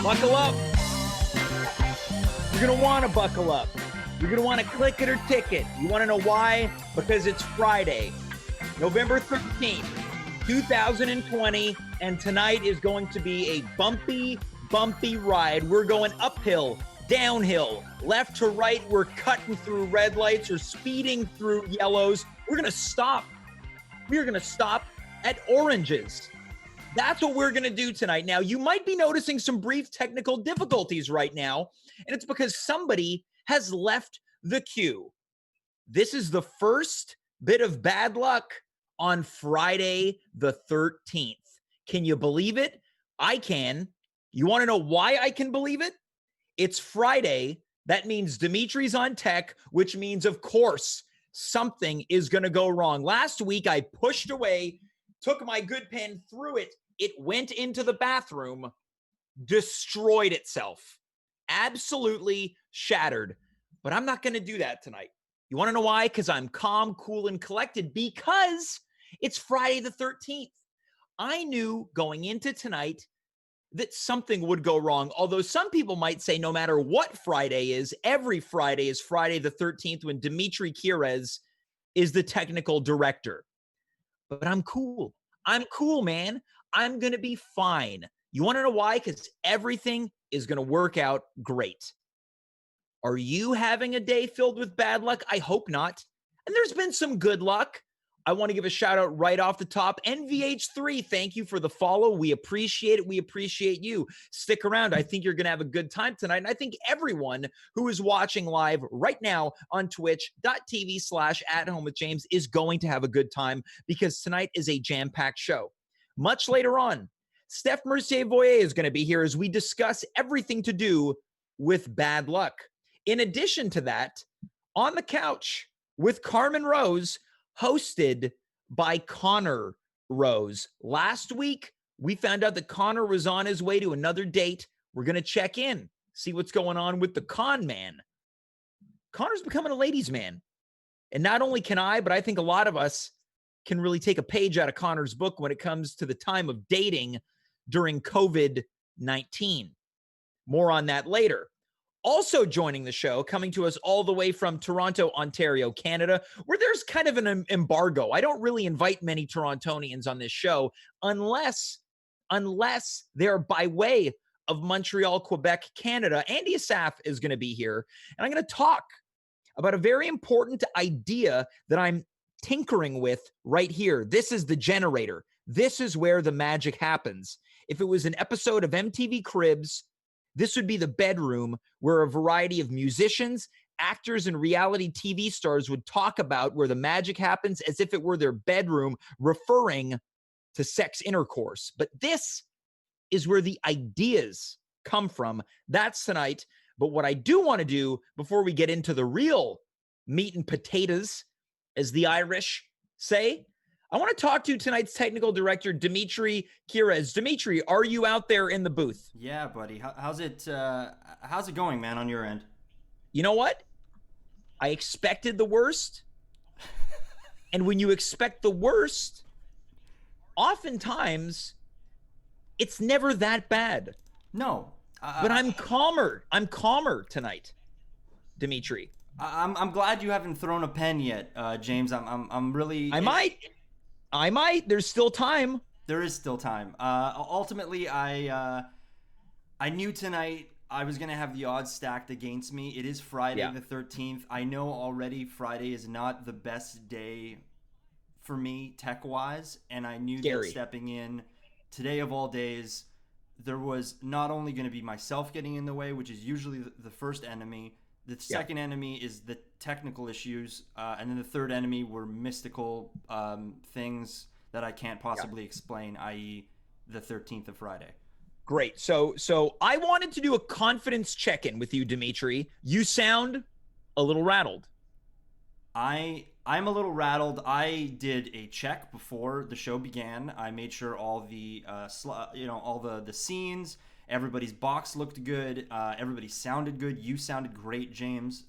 Buckle up. You're going to want to buckle up. You're going to want to click it or ticket. You want to know why? Because it's Friday, November 13th, 2020, and tonight is going to be a bumpy ride. We're going uphill, downhill, left to right. We're cutting through red lights or speeding through yellows. We're going to stop. We're going to stop at oranges. That's what we're going to do tonight. Now, you might be noticing some brief technical difficulties right now, and it's because somebody has left the queue. This is the first bit of bad luck on Friday the 13th. Can you believe it? I can. You want to know why I can believe it? It's Friday. That means Dimitri's on tech, which means, of course, something is going to go wrong. Last week, I pushed away, took my good pen, threw it. It went into the bathroom, destroyed itself, absolutely shattered. But I'm not going to do that tonight. You want to know why? Because I'm calm, cool, and collected because it's Friday the 13th. I knew going into tonight that something would go wrong. Although some people might say no matter what Friday is, every Friday is Friday the 13th when Dimitri Kires is the technical director. But I'm cool. I'm cool, man. I'm going to be fine. You want to know why? Because everything is going to work out great. Are you having a day filled with bad luck? I hope not. And there's been some good luck. I want to give a shout out right off the top. NVH3, thank you for the follow. We appreciate it. We appreciate you. Stick around. I think you're going to have a good time tonight. And I think everyone who is watching live right now on twitch.tv/@home-with-James is going to have a good time because tonight is a jam-packed show. Much later on, Steph Mercier Voyer is going to be here as we discuss everything to do with bad luck. In addition to that, on the couch with Conor Rose, hosted by Conor Rose. Last week, we found out that Conor was on his way to another date. We're going to check in, see what's going on with the con man. Conor's becoming a ladies' man. And not only can I, but I think a lot of us can really take a page out of Conor's book when it comes to the time of dating during COVID-19. More on that later. Also joining the show, coming to us all the way from Toronto, Ontario, Canada, where there's kind of an embargo. I don't really invite many Torontonians on this show unless they're by way of Montreal, Quebec, Canada. Andy Assaf is going to be here, and I'm going to talk about a very important idea that I'm tinkering with right here. This is the generator. This is where the magic happens. If it was an episode of MTV Cribs, this would be the bedroom where a variety of musicians, actors, and reality TV stars would talk about where the magic happens as if it were their bedroom, referring to sex intercourse. But this is where the ideas come from. That's tonight. But what I do want to do before we get into the real meat and potatoes, as the Irish say, I want to talk to tonight's technical director, Dimitri Kires. Dimitri, are you out there in the booth? Yeah, buddy. How's it going, man, on your end? You know what? I expected the worst. And when you expect the worst, oftentimes it's never that bad. No. But I'm calmer. I'm calmer tonight, Dimitri. I'm glad you haven't thrown a pen yet, James. I'm really. I might. There's still time. There is still time. Ultimately, I knew tonight I was gonna have the odds stacked against me. It is Friday the 13th. I know already Friday is not the best day for me tech-wise, and I knew that stepping in today of all days, there was not only going to be myself getting in the way, which is usually the first enemy. The second enemy is the technical issues, and then the third enemy were mystical things that I can't possibly explain, i.e. the 13th of Friday. Great. So I wanted to do a confidence check-in with you, Dimitri. You sound a little rattled. I'm a little rattled. I did a check before the show began. I made sure all the all the scenes, everybody's box looked good, everybody sounded good. You sounded great, James.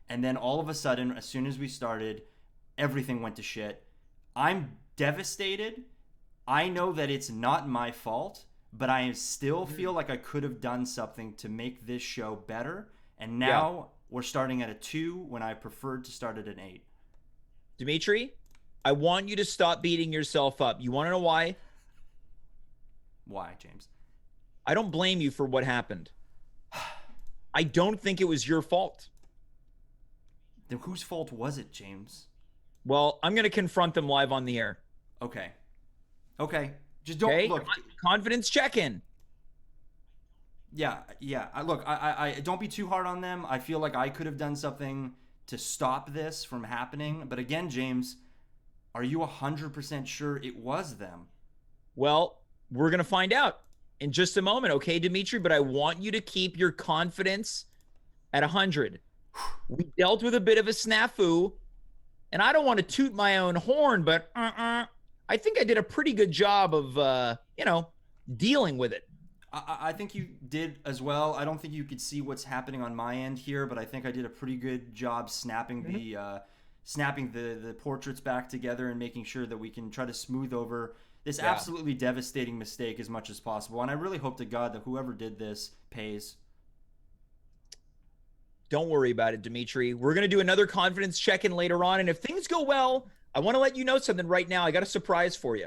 And then all of a sudden, as soon as we started, everything went to shit. I'm devastated. I know that it's not my fault. but I still feel like I could have done something to make this show better. And now we're starting at a 2 when I preferred to start at an 8. Dimitri, I want you to stop beating yourself up. You want to know why? Why, James? I don't blame you for what happened. I don't think it was your fault. Then whose fault was it, James? Well, I'm going to confront them live on the air. Okay. Just don't look. Confidence check-in. Yeah. I don't be too hard on them. I feel like I could have done something to stop this from happening. But again, James, are you 100% sure it was them? Well, we're going to find out in just a moment, okay, Dimitri? But I want you to keep your confidence at 100. We dealt with a bit of a snafu, and I don't want to toot my own horn, but I think I did a pretty good job of, dealing with it. I think you did as well. I don't think you could see what's happening on my end here, but I think I did a pretty good job snapping the portraits back together and making sure that we can try to smooth over this absolutely devastating mistake as much as possible. And I really hope to God that whoever did this pays. Don't worry about it, Dimitri. We're going to do another confidence check-in later on. And if things go well, I want to let you know something right now. I got a surprise for you.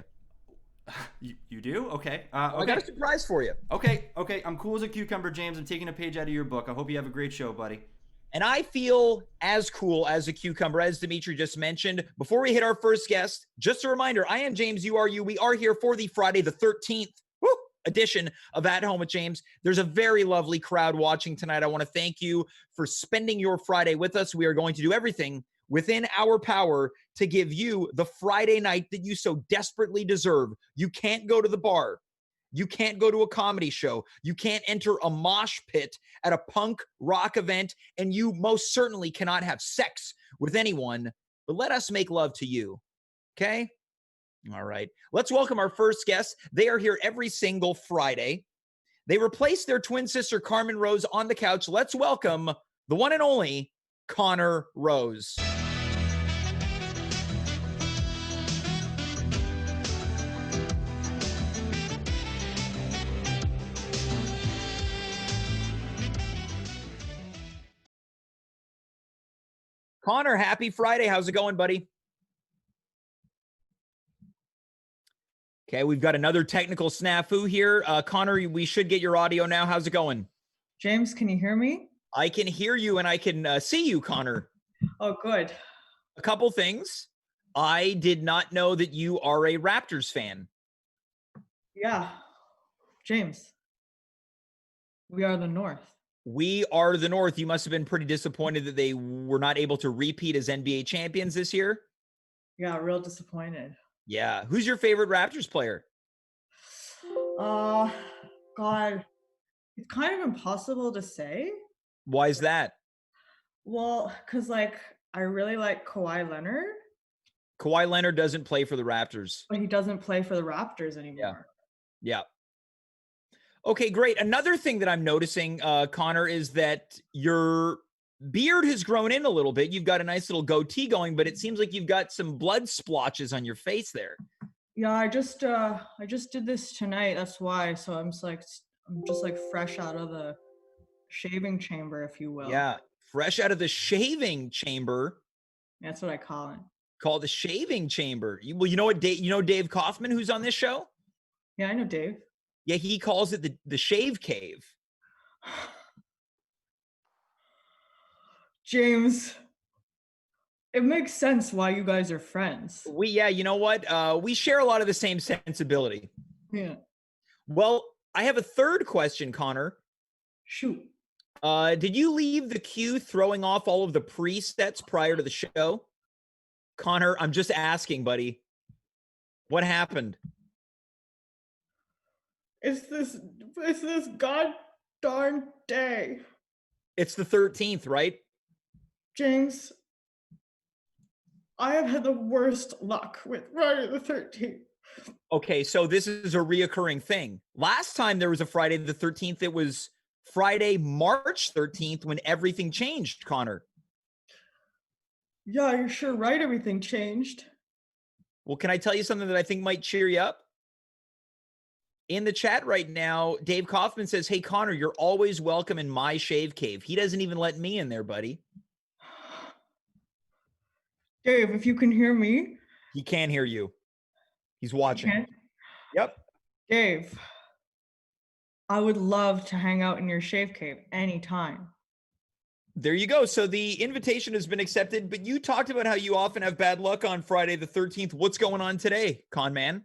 You do? Okay. I got a surprise for you. Okay. I'm cool as a cucumber, James. I'm taking a page out of your book. I hope you have a great show, buddy. And I feel as cool as a cucumber, as Dimitri just mentioned. Before we hit our first guest, just a reminder, I am James, you are you. We are here for the Friday the 13th edition of At Home with James. There's a very lovely crowd watching tonight. I want to thank you for spending your Friday with us. We are going to do everything within our power to give you the Friday night that you so desperately deserve. You can't go to the bar. You can't go to a comedy show. You can't enter a mosh pit at a punk rock event, and you most certainly cannot have sex with anyone, but let us make love to you. Okay? All right. Let's welcome our first guest. They are here every single Friday. They replaced their twin sister, Conor Rose, on the couch. Let's welcome the one and only Conor Rose. Conor, happy Friday. How's it going, buddy? Okay, we've got another technical snafu here. Conor, we should get your audio now. How's it going? James, can you hear me? I can hear you and I can see you, Conor. Oh, good. A couple things. I did not know that you are a Raptors fan. Yeah. James, we are the North. We are the North. You must have been pretty disappointed that they were not able to repeat as NBA champions this year. Yeah, real disappointed. Yeah. Who's your favorite Raptors player? God, it's kind of impossible to say. Why is that? Well, because I really like Kawhi Leonard. Kawhi Leonard doesn't play for the Raptors. But he doesn't play for the Raptors anymore. Yeah. Okay, great. Another thing that I'm noticing, Conor, is that your beard has grown in a little bit. You've got a nice little goatee going, but it seems like you've got some blood splotches on your face there. Yeah, I just did this tonight. That's why. So I'm just fresh out of the shaving chamber, if you will. Yeah, fresh out of the shaving chamber. That's what I call it. Called the shaving chamber. You know what? Dave Kaufman, who's on this show? Yeah, I know Dave. Yeah, he calls it the shave cave. James, it makes sense why you guys are friends. You know what? We share a lot of the same sensibility. Yeah. Well, I have a third question, Conor. Shoot. Did you leave the queue throwing off all of the presets prior to the show? Conor, I'm just asking, buddy. What happened? It's this god darn day. It's the 13th, right? James, I have had the worst luck with Friday the 13th. Okay, so this is a reoccurring thing. Last time there was a Friday the 13th, it was Friday, March 13th when everything changed, Conor. Yeah, you're sure right everything changed. Well, can I tell you something that I think might cheer you up? In the chat right now, Dave Kaufman says, "Hey Connor, you're always welcome in my shave cave." He doesn't even let me in there, buddy. Dave, if you can hear me. He can't hear you. He's watching. Yep. Dave, I would love to hang out in your shave cave anytime. There you go. So the invitation has been accepted, but you talked about how you often have bad luck on Friday the 13th. What's going on today, con man?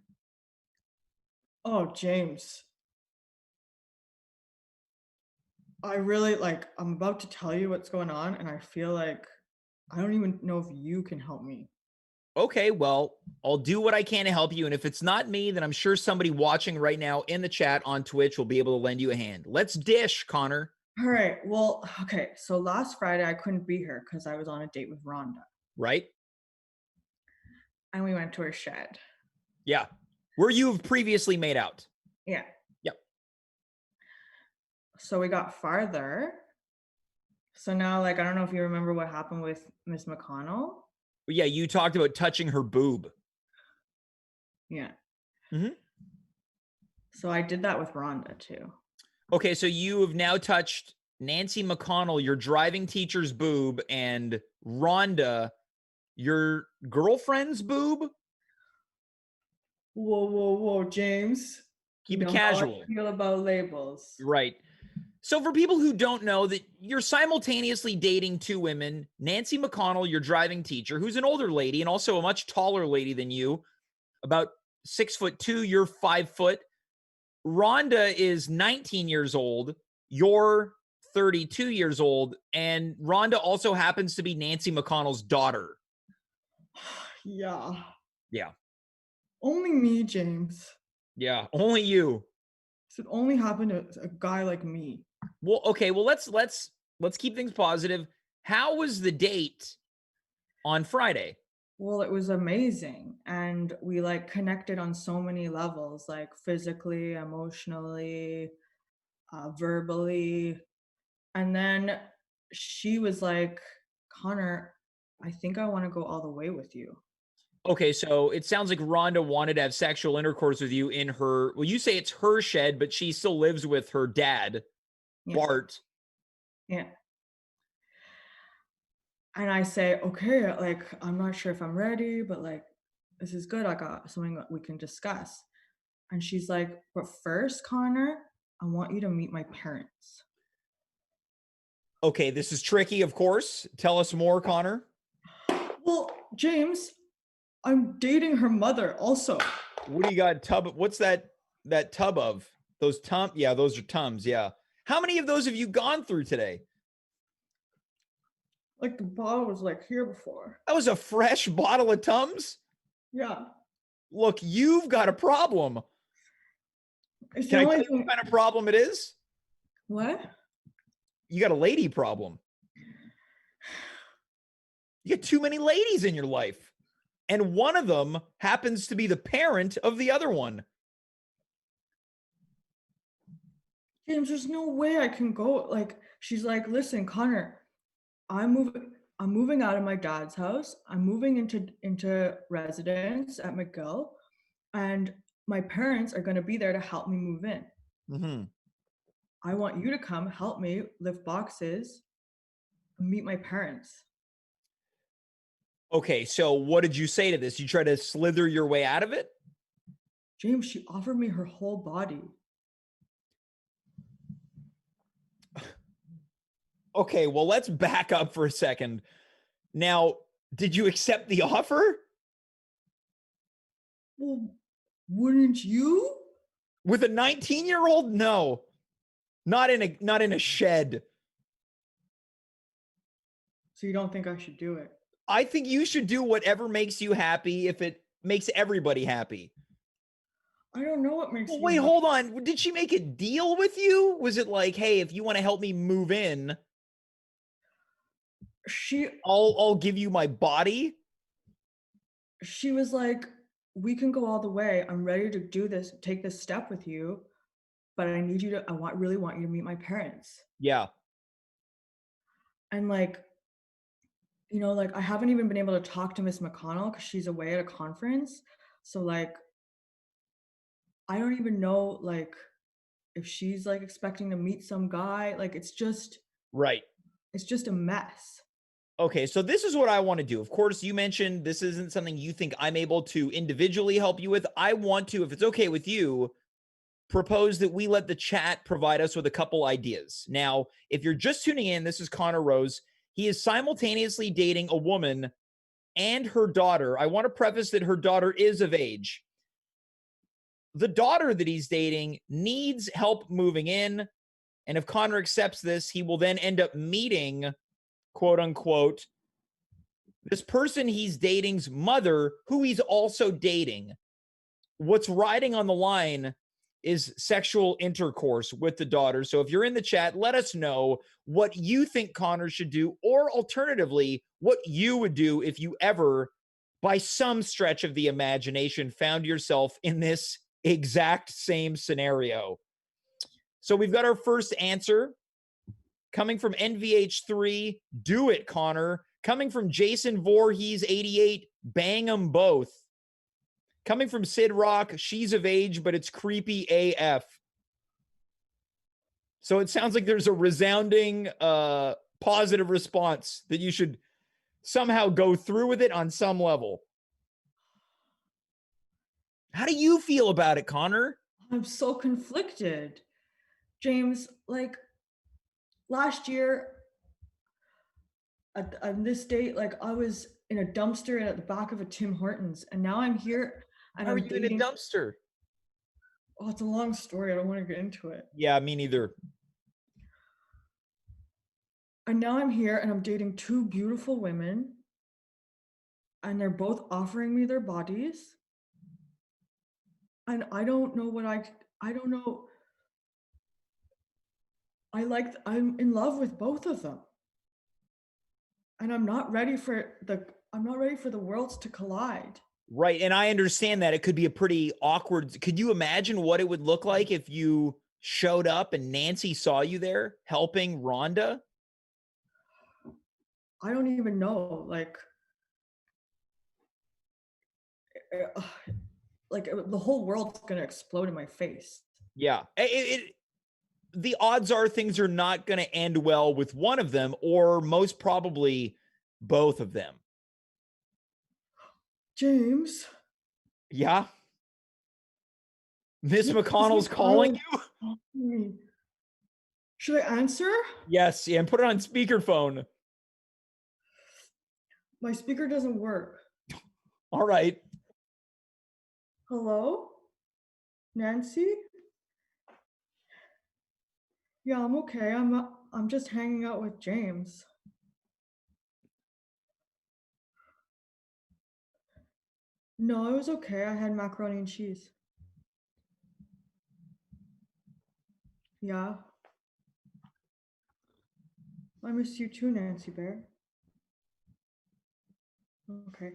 Oh, James. I'm about to tell you what's going on, and I feel like I don't even know if you can help me. Okay, well, I'll do what I can to help you. And if it's not me, then I'm sure somebody watching right now in the chat on Twitch will be able to lend you a hand. Let's dish, Connor. All right. Well, okay. So last Friday I couldn't be here because I was on a date with Rhonda. Right? And we went to her shed. Yeah. Where you've previously made out. Yeah. Yep. So we got farther. So now, I don't know if you remember what happened with Miss McConnell. Yeah, you talked about touching her boob. Yeah. Mm-hmm. So I did that with Rhonda too. Okay, so you have now touched Nancy McConnell, your driving teacher's boob, and Rhonda, your girlfriend's boob. Whoa, James. Keep it casual. How I feel about labels. Right. So for people who don't know that you're simultaneously dating two women, Nancy McConnell, your driving teacher, who's an older lady and also a much taller lady than you, about 6'2", you're 5 foot. Rhonda is 19 years old. You're 32 years old. And Rhonda also happens to be Nancy McConnell's daughter. Yeah. Yeah. Only me, James. Yeah. Only you. This would only happen to a guy like me. Well, okay. Well, let's keep things positive. How was the date on Friday? Well, it was amazing. And we connected on so many levels, like physically, emotionally, verbally. And then she was like, Connor, I think I want to go all the way with you. Okay, so it sounds like Rhonda wanted to have sexual intercourse with you in her, well, you say it's her shed, but she still lives with her dad, Bart. Yeah. And I say, okay, I'm not sure if I'm ready, but this is good. I got something that we can discuss. And she's like, but first, Connor, I want you to meet my parents. Okay, this is tricky, of course. Tell us more, Connor. Well, James, I'm dating her mother also. What do you got? What's that tub of? Those yeah, those are Tums, yeah. How many of those have you gone through today? The bottle was here before. That was a fresh bottle of Tums? Yeah. Look, you've got a problem. Can I tell you what kind of problem it is? What? You got a lady problem. You got too many ladies in your life. And one of them happens to be the parent of the other one. James, there's no way I can go. She's like, listen, Connor, I'm moving out of my dad's house. I'm moving into residence at McGill, and my parents are going to be there to help me move in. Mm-hmm. I want you to come help me lift boxes and meet my parents. Okay, so what did you say to this? You try to slither your way out of it? James, she offered me her whole body. Okay, well, let's back up for a second. Now, did you accept the offer? Well, wouldn't you? With a 19-year-old? No. Not in a shed. So you don't think I should do it? I think you should do whatever makes you happy if it makes everybody happy. I don't know what makes Well, wait, hold on. Did she make a deal with you? Was it like, hey, if you want to help me move in, I'll give you my body? She was like, we can go all the way. I'm ready to do this, take this step with you, but I need you to, really want you to meet my parents. Yeah. And I haven't even been able to talk to Miss McConnell because she's away at a conference. So I don't even know, like, if she's like expecting to meet some guy. Like, Right. it's just a mess. Okay, so this is what I want to do. Of course, you mentioned this isn't something you think I'm able to individually help you with. I want to, if it's okay with you, propose that we let the chat provide us with a couple ideas. Now, if you're just tuning in, this is Conor Rose. He is simultaneously dating a woman and her daughter. I want to preface that her daughter is of age. The daughter that he's dating needs help moving in. And if Conor accepts this, he will then end up meeting, quote unquote, this person he's dating's mother, who he's also dating. What's riding on the line is sexual intercourse with the daughter. So if you're in the chat, let us know what you think Conor should do, or alternatively, what you would do if you ever, by some stretch of the imagination, found yourself in this exact same scenario. So we've got our first answer coming from NVH3. Do it, Conor. Coming from Jason Voorhees 88. Bang them both. Coming from Sid Rock, she's of age, but it's creepy AF. So it sounds like there's a resounding positive response that you should somehow go through with it on some level. How do you feel about it, Conor? I'm so conflicted. James, like, last year on this date, like, I was in a dumpster at the back of a Tim Hortons, and now I'm here and How are I'm you in a dating. dumpster? Oh, it's a long story. I don't want to get into it. Yeah, me neither. And now I'm here and I'm dating two beautiful women, and they're both offering me their bodies. And I don't know I don't know. I'm in love with both of them. And I'm not ready for the worlds to collide. Right. And I understand that it could be a pretty awkward. Could you imagine what it would look like if you showed up and Nancy saw you there helping Rhonda? I don't even know. Uh, the whole world's gonna explode in my face. Yeah. The odds are things are not going to end well with one of them, or most probably both of them. James. Yeah. Miss McConnell's calling you? Should I answer? Yes. Yeah. And put it on speakerphone. My speaker doesn't work. All right. Hello? Nancy? Yeah, I'm okay. I'm just hanging out with James. No, it was okay. I had macaroni and cheese. Yeah. I miss you too, Nancy Bear. Okay.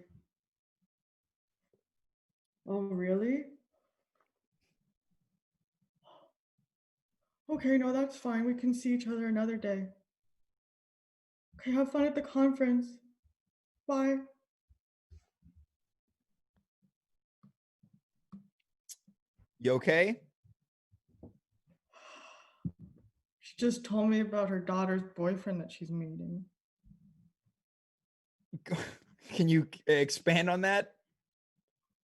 Oh, really? Okay, no, that's fine. We can see each other another day. Okay, have fun at the conference. Bye. You okay? She just told me about her daughter's boyfriend that she's meeting. Can you expand on that?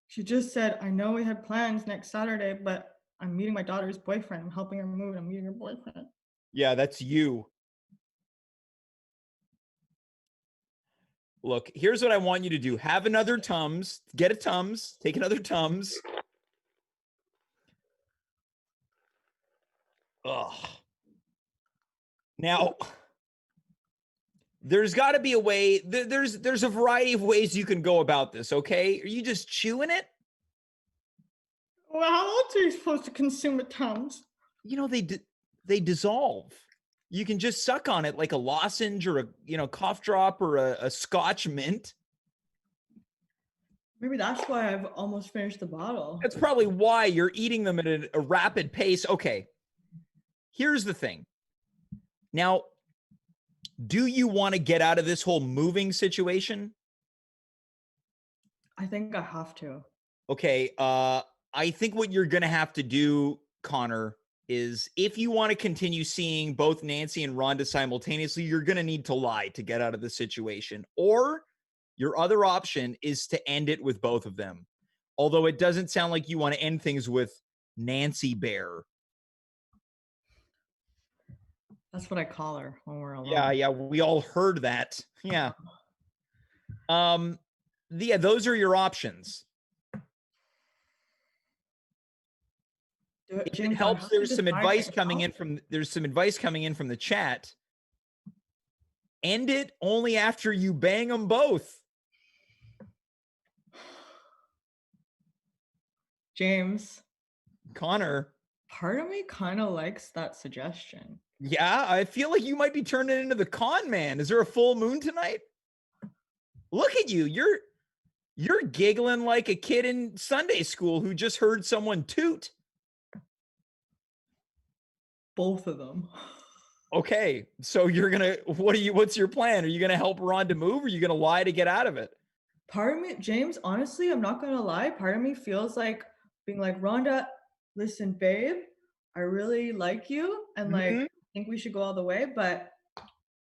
She just said, I know we had plans next Saturday, but I'm meeting my daughter's boyfriend. I'm helping her move. I'm meeting her boyfriend. Yeah, that's you. Look, here's what I want you to do. Have another Tums. Get a Tums. Take another Tums. Ugh. Now, there's got to be a way. There's a variety of ways you can go about this, okay? Are you just chewing it? Well, how else are you supposed to consume a Tums? You know, they dissolve. You can just suck on it like a lozenge or a cough drop or a Scotch mint. Maybe that's why I've almost finished the bottle. That's probably why you're eating them at a rapid pace. Okay, here's the thing. Now, do you want to get out of this whole moving situation? I think I have to. Okay, I think what you're going to have to do, Connor, is if you want to continue seeing both Nancy and Rhonda simultaneously, you're going to need to lie to get out of the situation. Or your other option is to end it with both of them. Although it doesn't sound like you want to end things with Nancy Bear. That's what I call her when we're alone. Yeah, we all heard that. Yeah. Those are your options. If it helps, there's some advice coming in from the chat. End it only after you bang them both. James. Connor. Part of me kind of likes that suggestion. Yeah, I feel like you might be turning into the con man. Is there a full moon tonight? Look at you. You're giggling like a kid in Sunday school who just heard someone toot. Both of them. Okay, so what's your plan? Are you gonna help Rhonda move, or are you gonna lie to get out of it? Part of me, James, honestly, I'm not gonna lie. Part of me feels like being like, Rhonda, listen, babe, I really like you, and like I think we should go all the way, but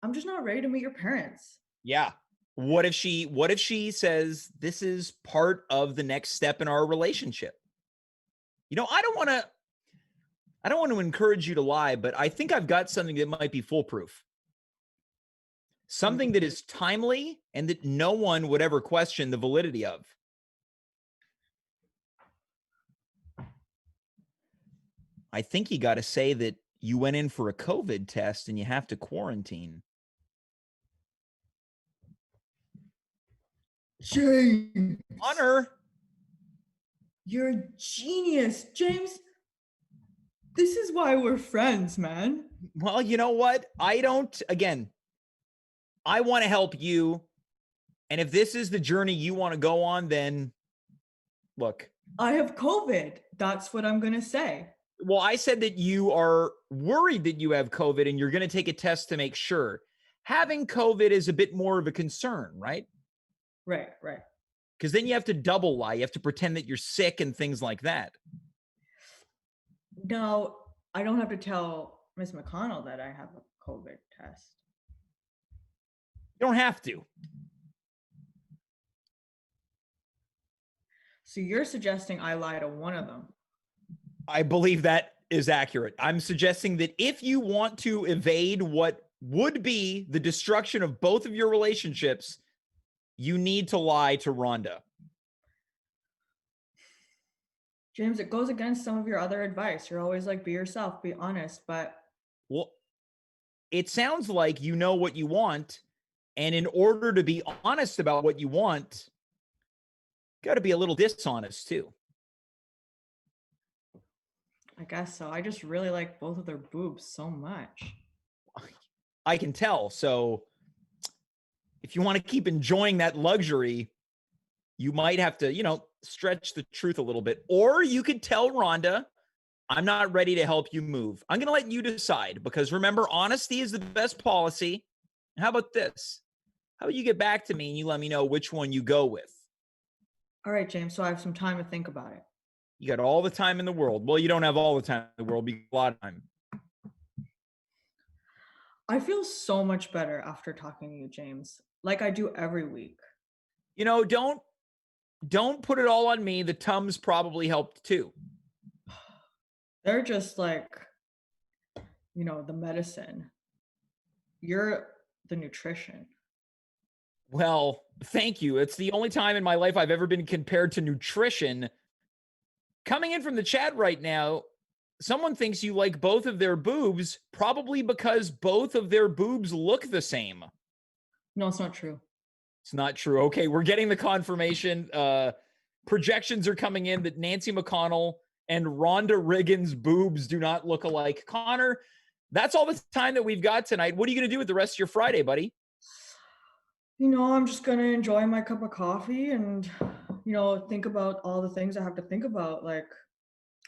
I'm just not ready to meet your parents. Yeah. What if she says this is part of the next step in our relationship? I don't want to encourage you to lie, but I think I've got something that might be foolproof. Something that is timely and that no one would ever question the validity of. I think you got to say that you went in for a COVID test and you have to quarantine. James. Honor. You're a genius, James. This is why we're friends, man. Well, you know what? I want to help you. And if this is the journey you want to go on, then look. I have COVID. That's what I'm going to say. Well, I said that you are worried that you have COVID and you're going to take a test to make sure. Having COVID is a bit more of a concern, right? Right. Because then you have to double lie. You have to pretend that you're sick and things like that. No, I don't have to tell Miss McConnell that I have a COVID test. You don't have to. So you're suggesting I lie to one of them? I believe that is accurate. I'm suggesting that if you want to evade what would be the destruction of both of your relationships, you need to lie to Rhonda. James, it goes against some of your other advice. You're always like, be yourself, be honest, but... Well, it sounds like you know what you want, and in order to be honest about what you want, you got to be a little dishonest too. I guess so. I just really like both of their boobs so much. I can tell. So if you want to keep enjoying that luxury, you might have to, stretch the truth a little bit. Or you could tell Rhonda, I'm not ready to help you move. I'm going to let you decide because remember, honesty is the best policy. How about this? How about you get back to me and you let me know which one you go with? All right, James. So I have some time to think about it. You got all the time in the world. Well, you don't have all the time in the world, but you got a lot of time. I feel so much better after talking to you, James, like I do every week. Don't put it all on me. The Tums probably helped too. They're just like, the medicine. You're the nutrition. Well, thank you. It's the only time in my life I've ever been compared to nutrition. Coming in from the chat right now, someone thinks you like both of their boobs, probably because both of their boobs look the same. No, it's not true. It's not true. Okay, we're getting the confirmation. Projections are coming in that Nancy McConnell and Rhonda Reagan's boobs do not look alike. Connor, that's all the time that we've got tonight. What are you going to do with the rest of your Friday, buddy? I'm just going to enjoy my cup of coffee and, think about all the things I have to think about. Like,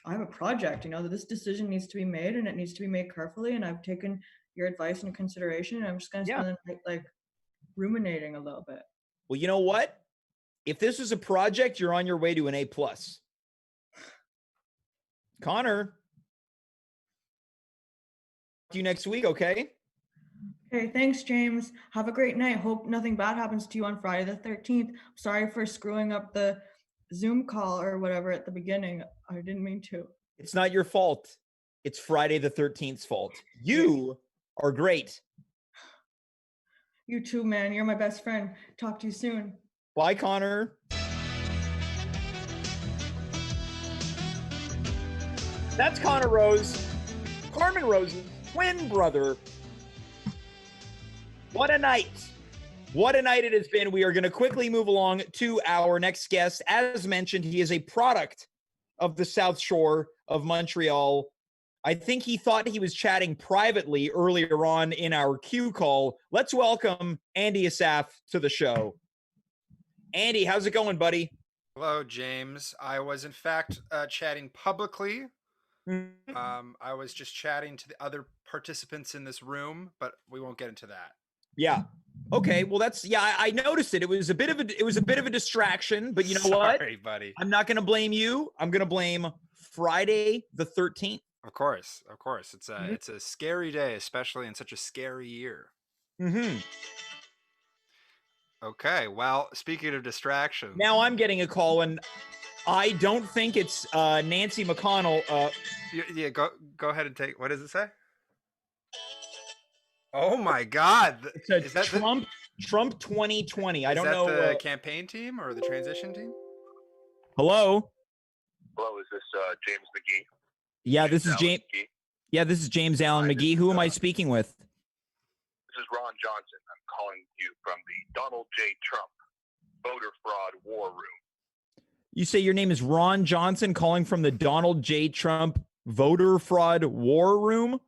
I have a project, that this decision needs to be made and it needs to be made carefully. And I've taken your advice into consideration. And I'm just going to spend the night, ruminating a little bit. Well, you know what? If this is a project, you're on your way to an A+. Connor. See you next week, okay? Okay, thanks, James. Have a great night. Hope nothing bad happens to you on Friday the 13th. Sorry for screwing up the Zoom call or whatever at the beginning. I didn't mean to. It's not your fault. It's Friday the 13th's fault. You are great. You too, man. You're my best friend. Talk to you soon. Bye, Connor. That's Conor Rose, Carmen Rose's twin brother. What a night. What a night it has been. We are going to quickly move along to our next guest. As mentioned, he is a product of the South Shore of Montreal. I think he thought he was chatting privately earlier on in our Q call. Let's welcome Andy Assaf to the show. Andy, how's it going, buddy? Hello, James. I was, in fact, chatting publicly. I was just chatting to the other participants in this room, but we won't get into that. Yeah. Okay. Well, I noticed it. It was a bit of a distraction, but you know what? Sorry, buddy. I'm not going to blame you. I'm going to blame Friday the 13th. Of course. It's a scary day, especially in such a scary year. Mm-hmm. Okay. Well, speaking of distractions. Now I'm getting a call, and I don't think it's Nancy McConnell. Yeah. Go ahead and take. What does it say? Oh my God! It's a Trump 2020. I don't know. Is that the campaign team or the transition team? Hello. Hello, is this James McGee? Yeah, this is James. McGee? Yeah, this is James Allen McGee. Who am I speaking with? This is Ron Johnson. I'm calling you from the Donald J. Trump voter fraud war room. You say your name is Ron Johnson, calling from the Donald J. Trump voter fraud war room?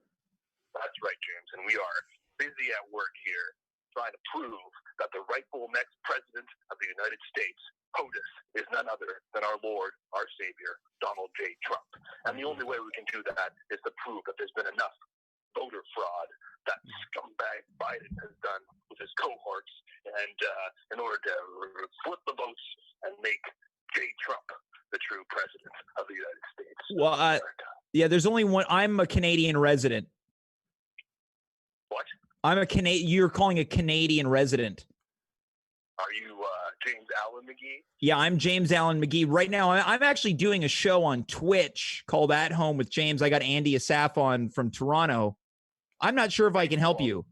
That's right, James, and we are busy at work here trying to prove that the rightful next president of the United States, POTUS, is none other than our Lord, our Savior, Donald J. Trump. And the only way we can do that is to prove that there's been enough voter fraud that scumbag Biden has done with his cohorts, and in order to flip the votes and make J. Trump the true president of the United States. Well, yeah, there's only one. I'm a Canadian resident. What? I'm a Canadian. You're calling a Canadian resident. Are you James Allen McGee? Yeah, I'm James Allen McGee. Right now, I'm actually doing a show on Twitch called At Home with James. I got Andy Assaf on from Toronto. I'm not sure if I can help you.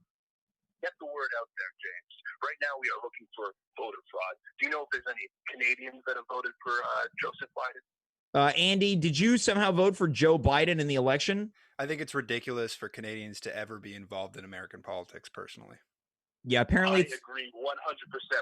Get the word out there, James. Right now, we are looking for voter fraud. Do you know if there's any Canadians that have voted for Joseph Biden? Andy, did you somehow vote for Joe Biden in the election? I think it's ridiculous for Canadians to ever be involved in American politics, personally. Yeah, apparently. I agree 100%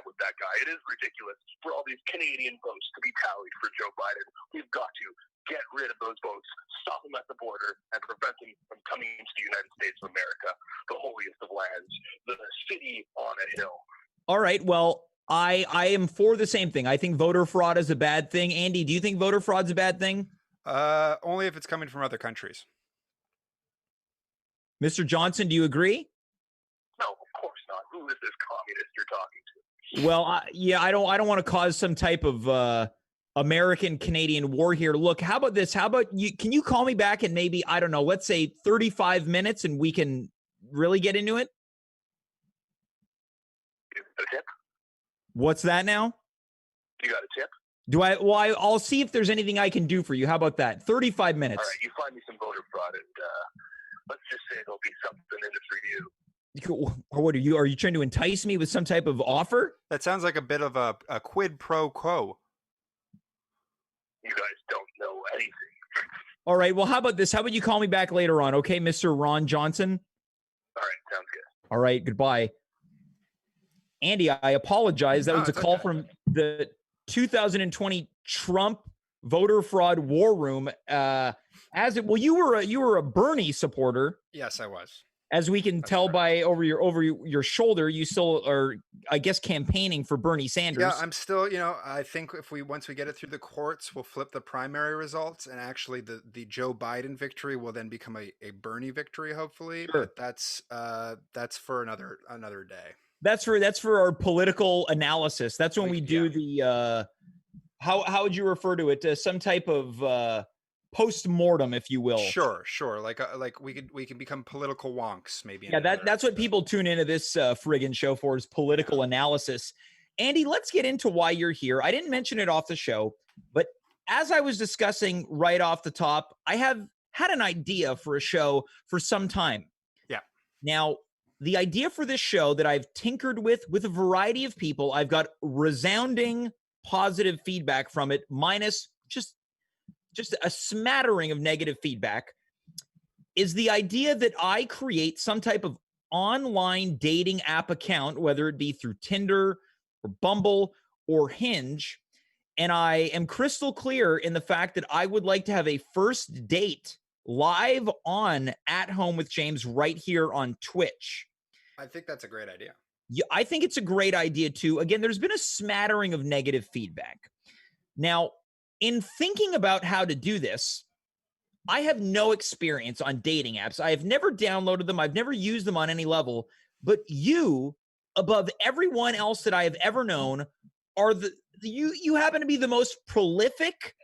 with that guy. It is ridiculous for all these Canadian votes to be tallied for Joe Biden. We've got to get rid of those votes, stop them at the border, and prevent them from coming into the United States of America, the holiest of lands, the city on a hill. All right, well, I am for the same thing. I think voter fraud is a bad thing. Andy, do you think voter fraud's a bad thing? Only if it's coming from other countries. Mr. Johnson, do you agree? No, of course not. Who is this communist you're talking to? Well, I don't want to cause some type of American-Canadian war here. Look, how about this? How about you? Can you call me back in maybe, I don't know, let's say 35 minutes, and we can really get into it? A tip? What's that now? You got a tip? Do I? Well, I'll see if there's anything I can do for you. How about that? 35 minutes. All right, you find me some voter fraud, and let's just say there'll be something in it for you. Or what are you? Are you trying to entice me with some type of offer? That sounds like a bit of a quid pro quo. You guys don't know anything. All right. Well, how about this? How about you call me back later on? Okay, Mr. Ron Johnson. All right, sounds good. All right. Goodbye. Andy, I apologize. That was a call from the 2020 Trump voter fraud war room. You were a Bernie supporter. Yes, I was. As we can tell by over your shoulder, you still are, I guess, campaigning for Bernie Sanders. Yeah, I'm still, I think once we get it through the courts, we'll flip the primary results, and actually the Joe Biden victory will then become a Bernie victory, hopefully. Sure. But that's for another day. That's for our political analysis. That's when we do the how would you refer to it? Some type of post-mortem, if you will. Sure. Like we can become political wonks, maybe. Yeah, that's what people tune into this friggin' show for, is political analysis. Andy, let's get into why you're here. I didn't mention it off the show, but as I was discussing right off the top, I have had an idea for a show for some time. Yeah. Now, the idea for this show that I've tinkered with a variety of people, I've got resounding positive feedback from it, minus just a smattering of negative feedback, is the idea that I create some type of online dating app account, whether it be through Tinder or Bumble or Hinge. And I am crystal clear in the fact that I would like to have a first date live on At Home with James right here on Twitch. I think that's a great idea. Yeah, I think it's a great idea too. Again, there's been a smattering of negative feedback. Now, in thinking about how to do this, I have no experience on dating apps. I have never downloaded them. I've never used them on any level. But you, above everyone else that I have ever known, are you happen to be the most prolific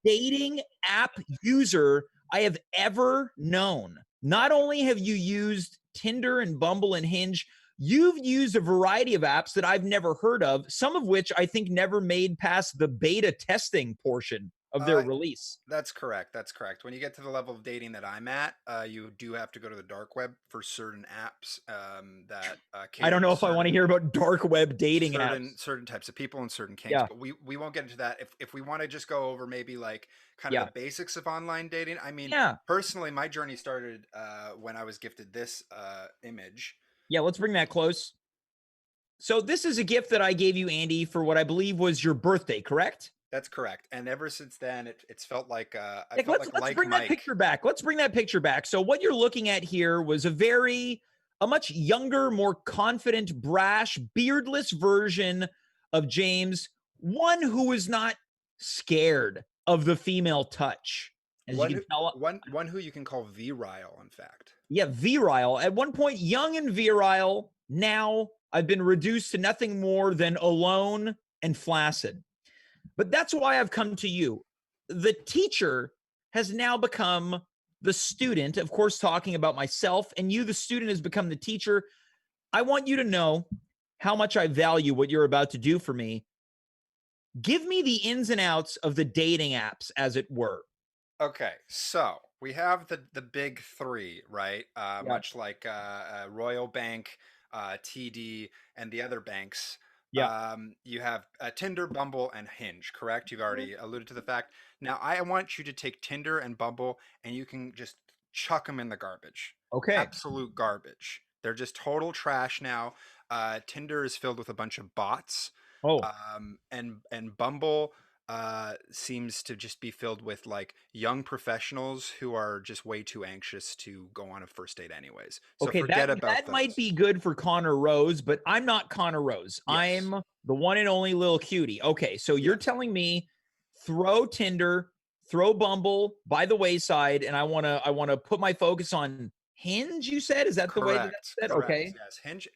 dating app user I have ever known. Not only have you used Tinder and Bumble and Hinge, you've used a variety of apps that I've never heard of, some of which I think never made past the beta testing portion of their release. That's correct. When you get to the level of dating that I'm at, you do have to go to the dark web for certain apps that I don't know if I want to hear about dark web dating apps. Certain types of people and certain kinks, but we won't get into that. If we want to just go over maybe like kind of the basics of online dating. I mean, personally, my journey started when I was gifted this image. Yeah, let's bring that close. So this is a gift that I gave you, Andy, for what I believe was your birthday, correct? That's correct. And ever since then, it's felt like let's bring that picture back. Let's bring that picture back. So what you're looking at here was a much younger, more confident, brash, beardless version of James, one who was not scared of the female touch. As you can tell, one who you can call virile, in fact. Yeah, virile. At one point, young and virile. Now I've been reduced to nothing more than alone and flaccid. But that's why I've come to you. The teacher has now become the student, of course, talking about myself, and you, the student, has become the teacher. I want you to know how much I value what you're about to do for me. Give me the ins and outs of the dating apps, as it were. Okay, so we have the big three, right? Much like Royal Bank, TD, and the other banks. Yeah. You have Tinder, Bumble, and Hinge, correct? You've already alluded to the fact. Now, I want you to take Tinder and Bumble, and you can just chuck them in the garbage. Okay. Absolute garbage. They're just total trash now. Tinder is filled with a bunch of bots. Oh. And Bumble seems to just be filled with like young professionals who are just way too anxious to go on a first date anyways. So okay, forget about that might be good for Conor Rose, but I'm not Conor Rose. Yes. I'm the one and only little cutie. Okay, so you're telling me throw Tinder, throw Bumble by the wayside, and I want to put my focus on Hinge, you said? Is that correct, the way that's said? Correct. Okay. Yes, Hinge.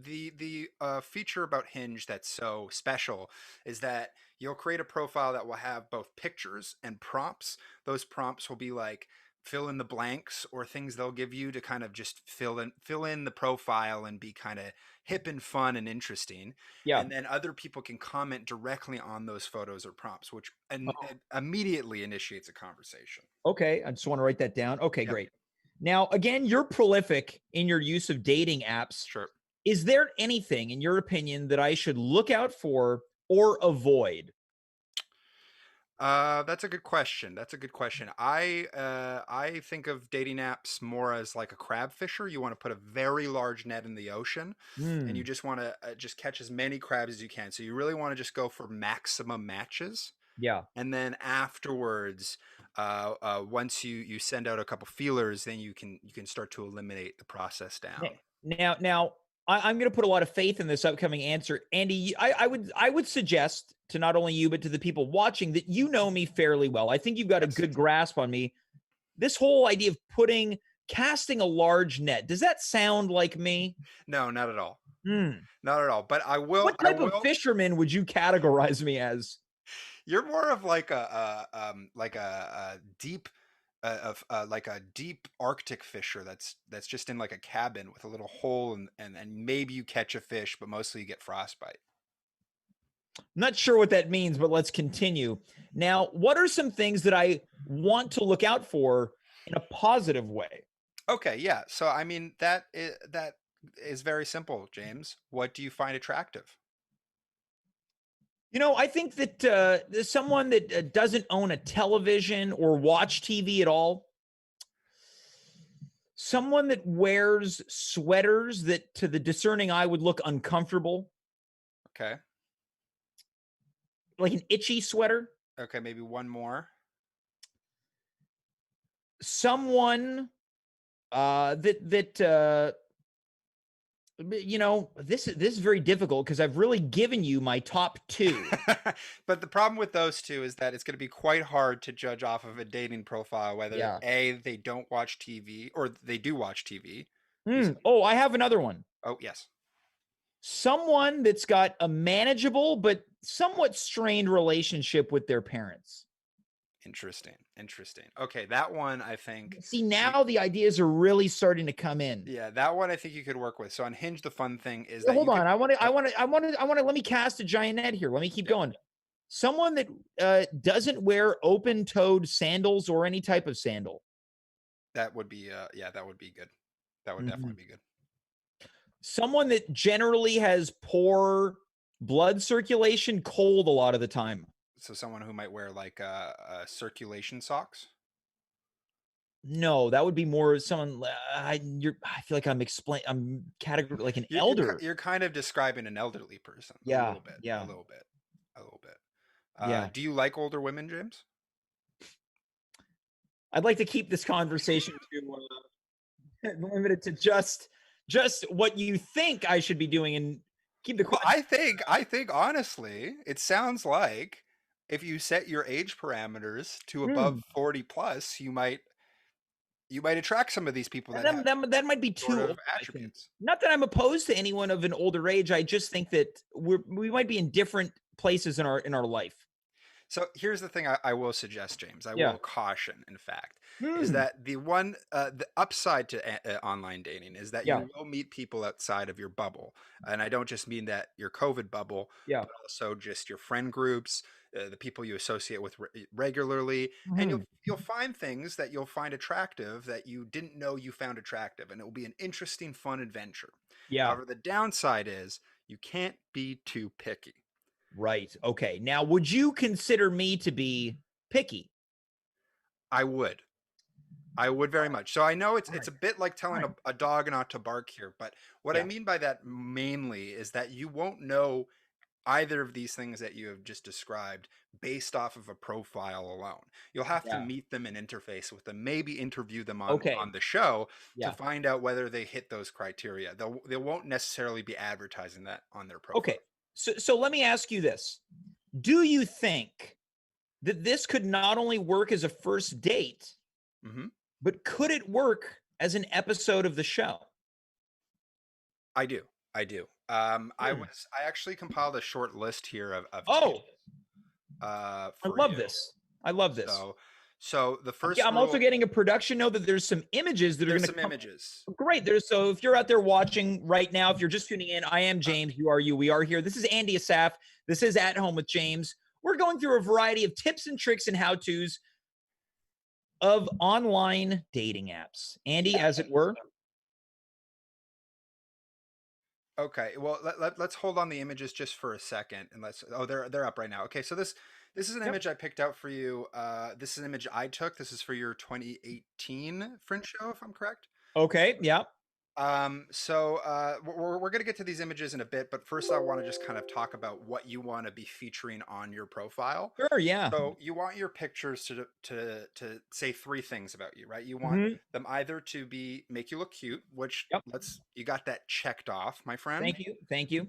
The feature about Hinge that's so special is that you'll create a profile that will have both pictures and prompts. Those prompts will be like fill in the blanks or things they'll give you to kind of just fill in the profile and be kind of hip and fun and interesting. Yeah. And then other people can comment directly on those photos or prompts, which immediately initiates a conversation. Okay. I just want to write that down. Okay, great. Now, again, you're prolific in your use of dating apps. Sure. Is there anything, in your opinion, that I should look out for or avoid? That's a good question. I think of dating apps more as like a crab fisher. You want to put a very large net in the ocean, and you just want to just catch as many crabs as you can. So you really want to just go for maximum matches. Yeah. And then afterwards, once you send out a couple feelers, then you can start to eliminate the process down. Now I'm going to put a lot of faith in this upcoming answer, Andy. I would suggest to not only you but to the people watching that you know me fairly well. I think you've got a good grasp on me. This whole idea of casting a large net, does that sound like me? No, not at all. Not at all. But I will. What type of fisherman would you categorize me as? You're more of like a deep like a deep Arctic fisher that's just in like a cabin with a little hole and maybe you catch a fish, but mostly you get frostbite. I'm not sure what that means, but let's continue. Now, what are some things that I want to look out for in a positive way? Okay, yeah. So I mean that is very simple, James. What do you find attractive? You know, I think that there's someone that doesn't own a television or watch TV at all. Someone that wears sweaters that to the discerning eye would look uncomfortable, Okay. like an itchy sweater. Okay, maybe one more. Someone you know, this is very difficult because I've really given you my top two. But the problem with those two is that it's going to be quite hard to judge off of a dating profile whether Yeah. A, they don't watch TV or they do watch TV. Oh, I have another one. Oh, yes. Someone that's got a manageable but somewhat strained relationship with their parents. Interesting. Okay, that one I think. See, now the ideas are really starting to come in. Yeah, that one I think you could work with. So on Hinge, the fun thing is Well, that hold on. I want to. Let me cast a giant net here. Let me keep going. Someone that doesn't wear open-toed sandals or any type of sandal. that would be that would be good. That would definitely be good. Someone that generally has poor blood circulation, cold a lot of the time. So someone who might wear like circulation socks. No, that would be more someone. I feel like I'm category like an elder. You're kind of describing an elderly person. Yeah, A little bit. yeah. A little bit. A little bit. Yeah. Do you like older women, James? I'd like to keep this conversation to limited to just what you think I should be doing and keep the Well, question. I think honestly, it sounds like if you set your age parameters to above 40 plus, you might attract some of these people that have That might be sort too of old, I think. attributes. Not that I'm opposed to anyone of an older age. I just think that we might be in different places in our life. So here's the thing I will suggest, James. I Yeah. will caution, in fact, is that the upside to online dating is that Yeah. you will meet people outside of your bubble. And I don't just mean that your COVID bubble, Yeah. but also just your friend groups, the people you associate with regularly. And you'll find things that you'll find attractive that you didn't know you found attractive. And it will be an interesting, fun adventure. Yeah. However, the downside is you can't be too picky. Right. Okay. Now, would you consider me to be picky? I would very much. So I know it's a bit like telling a dog not to bark here, but what I mean by that mainly is that you won't know either of these things that you have just described based off of a profile alone. You'll have to meet them and interface with them, maybe interview them on the show to find out whether they hit those criteria. They won't necessarily be advertising that on their profile. Okay. So let me ask you this. Do you think that this could not only work as a first date, but could it work as an episode of the show? I do. I actually compiled a short list here of I love this. I love this. So the first I'm also getting a production note that there's some images that are going to come. Images. Great. So if you're out there watching right now, if you're just tuning in, I am James. You are you. We are here. This is Andy Assaf. This is At Home with James. We're going through a variety of tips and tricks and how-tos of online dating apps. Andy, as it were. Okay, well let's hold on the images just for a second, and they're up right now. Okay, so this is an image I picked out for you. This is an image I took. This is for your 2018 Fringe show, if I'm correct. Okay, yeah. We're gonna get to these images in a bit, but first I want to just kind of talk about what you want to be featuring on your profile. Sure, yeah. So you want your pictures to say three things about you, right? You want them either to make you look cute, which you got that checked off, my friend. Thank you.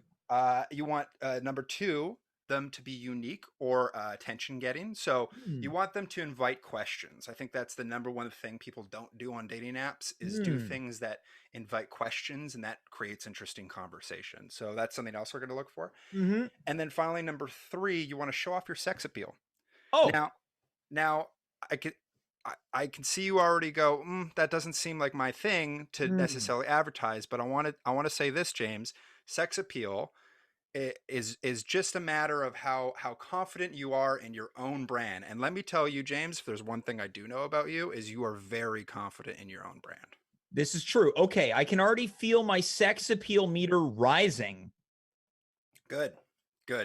You want number two, them to be unique or attention getting. So you want them to invite questions. I think that's the number one thing people don't do on dating apps is do things that invite questions, and that creates interesting conversation. So that's something else we're going to look for. Mm-hmm. And then finally, number 3, you want to show off your sex appeal. Oh, Now I can see you already go, that doesn't seem like my thing to necessarily advertise, but I want to say this, James. Sex appeal is just a matter of how confident you are in your own brand. And let me tell you, James, if there's one thing I do know about you is you are very confident in your own brand. this is true. Okay, I can already feel my sex appeal meter rising. Good.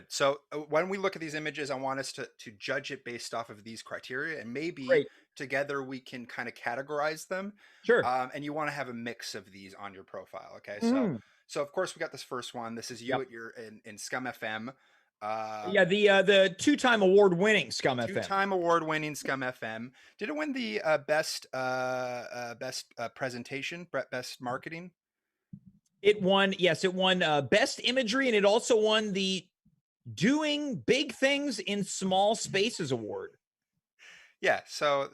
So when we look at these images, I want us to judge it based off of these criteria, and maybe together we can kind of categorize them. Sure. And you want to have a mix of these on your profile. Okay. Mm. So of course we got this first one. This is you at your in Scum FM. The 2-time award-winning Scum FM. 2-time award-winning Scum FM. Did it win the best presentation, best marketing? It won. Yes, it won best imagery, and it also won the Doing Big Things in Small Spaces award. Yeah. So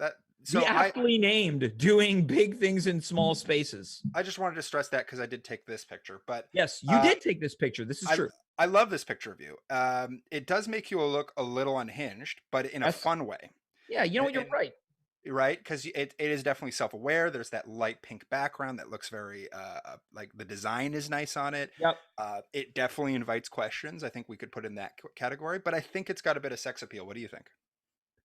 the aptly named Doing Big Things in Small Spaces. I just wanted to stress that because I did take this picture, but yes, you did take this picture. This is true. I love this picture of you. It does make you look a little unhinged, but in a fun way. Yeah, you know what? You're right. Right? Because it is definitely self-aware. There's that light pink background that looks very like the design is nice on it. Yep. It definitely invites questions. I think we could put in that category, but I think it's got a bit of sex appeal. What do you think?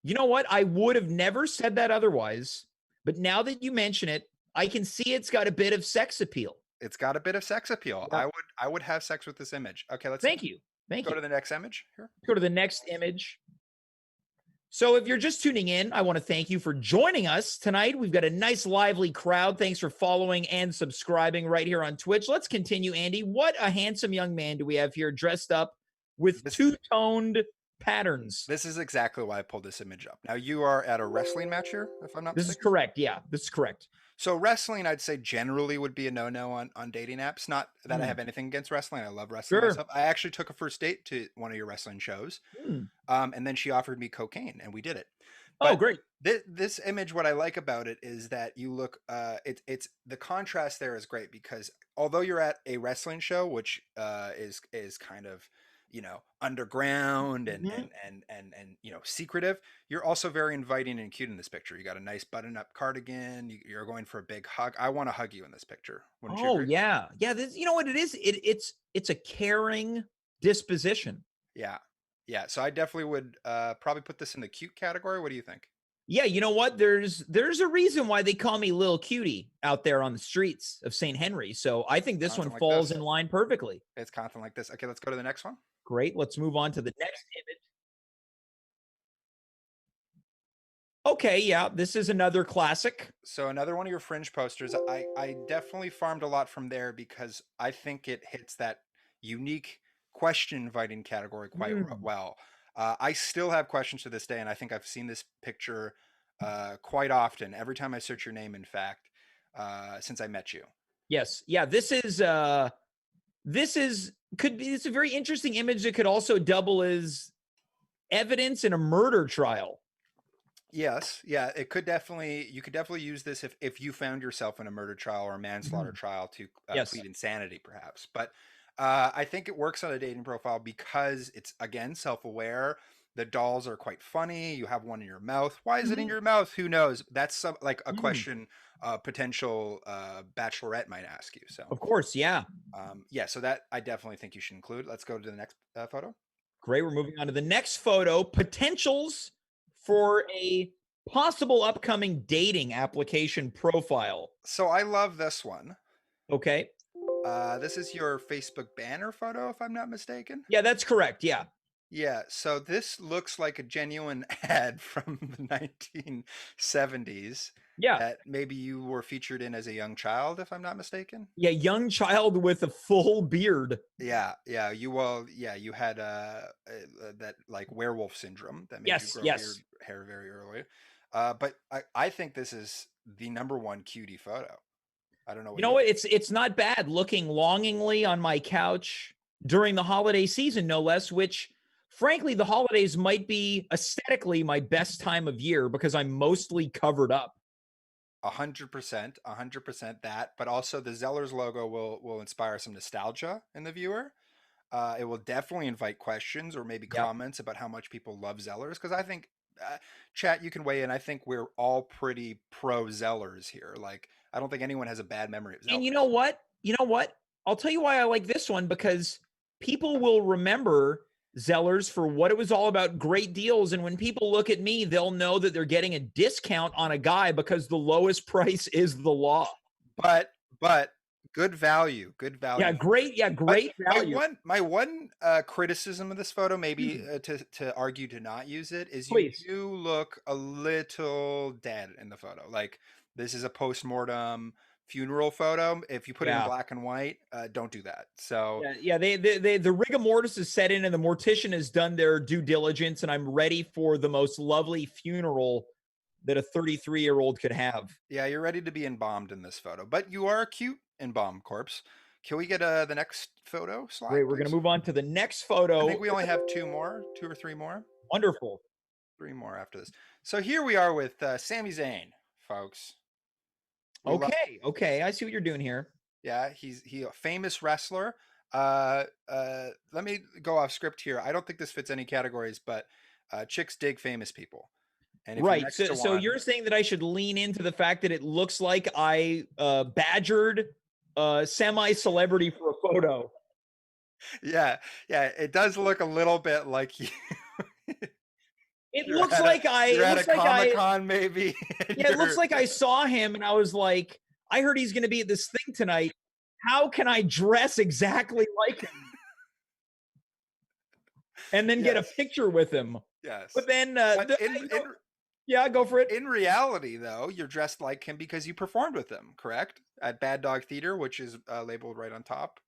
You know what? I would have never said that otherwise, but now that you mention it, I can see it's got a bit of sex appeal. It's got a bit of sex appeal. Yep. I would have sex with this image. Okay, let's Thank you. Go to the next image here. Go to the next image. So if you're just tuning in, I want to thank you for joining us tonight. We've got a nice, lively crowd. Thanks for following and subscribing right here on Twitch. Let's continue, Andy. What a handsome young man do we have here dressed up with two-toned patterns. This is exactly why I pulled this image up. Now, you are at a wrestling match here, if I'm not mistaken? This is correct. Yeah, this is correct. So wrestling, I'd say generally would be a no-no on dating apps. Not that I have anything against wrestling. I love wrestling myself. I actually took a first date to one of your wrestling shows. And then she offered me cocaine and we did it. But great. This image, what I like about it is that you look, it's the contrast there is great because although you're at a wrestling show, which is kind of, underground and secretive, you're also very inviting and cute in this picture. You got a nice button-up cardigan. You're going for a big hug. I want to hug you in this picture. Wouldn't you agree? Yeah. This, you know what it is? It's a caring disposition. Yeah. So I definitely would probably put this in the cute category. What do you think? Yeah, you know what? There's a reason why they call me Lil Cutie out there on the streets of St. Henry. So I think this one falls in line perfectly. It's content like this. Okay, let's go to the next one. Great. Let's move on to the next image. Okay, yeah, this is another classic. So another one of your fringe posters. I definitely farmed a lot from there because I think it hits that unique question inviting category quite well. I still have questions to this day, and I think I've seen this picture quite often. Every time I search your name, in fact, since I met you. Yes. Yeah, it's a very interesting image that could also double as evidence in a murder trial. Yes. Yeah, you could definitely use this if you found yourself in a murder trial or a manslaughter trial to plead insanity, perhaps. But I think it works on a dating profile because it's, again, self-aware. The dolls are quite funny. You have one in your mouth. Why is it in your mouth? Who knows? That's like a question potential bachelorette might ask you. So of course, yeah. So that I definitely think you should include. Let's go to the next photo. Great. We're moving on to the next photo. Potentials for a possible upcoming dating application profile. So I love this one. Okay. This is your Facebook banner photo, if I'm not mistaken. Yeah, that's correct. Yeah. Yeah. So this looks like a genuine ad from the 1970s. Yeah. That maybe you were featured in as a young child, if I'm not mistaken. Yeah. Young child with a full beard. Yeah. You had that like werewolf syndrome that made you grow your hair very early. But I think this is the #1 cutie photo. I don't know. You know what? It's not bad looking longingly on my couch during the holiday season, no less, which frankly, the holidays might be aesthetically my best time of year because I'm mostly covered up. 100% that, but also the Zellers logo will inspire some nostalgia in the viewer. It will definitely invite questions or maybe Yep. comments about how much people love Zellers, because I think, chat, you can weigh in. I think we're all pretty pro Zellers here. Like, I don't think anyone has a bad memory of Zellers. And you know what? I'll tell you why I like this one, because people will remember Zellers for what it was all about, great deals. And when people look at me, they'll know that they're getting a discount on a guy because the lowest price is the law. But good value. Yeah, great value. My one criticism of this photo, maybe to argue to not use it, is Please. you do look a little dead in the photo. Like, this is a post-mortem funeral photo. If you put it in black and white, don't do that. So the rigor mortis is set in and the mortician has done their due diligence, and I'm ready for the most lovely funeral that a 33-year-old could have. Yeah, you're ready to be embalmed in this photo, but you are a cute embalmed corpse. Can we get the next photo slide? Great, we're going to move on to the next photo. I think we only have two or three more. Wonderful. 3 more after this. So here we are with Sami Zayn, folks. Okay, I see what you're doing here. Yeah, he's a famous wrestler. Let me go off script here. I don't think this fits any categories, but chicks dig famous people. And right. So you're saying that I should lean into the fact that it looks like I badgered a semi-celebrity for a photo. Yeah, it does look a little bit like you. It looks like you're at a Comic-Con, maybe. Yeah, it looks like I saw him and I was like, I heard he's going to be at this thing tonight. How can I dress exactly like him? And then get a picture with him. Yes. But then, go for it. In reality, though, you're dressed like him because you performed with him, correct? At Bad Dog Theater, which is labeled right on top.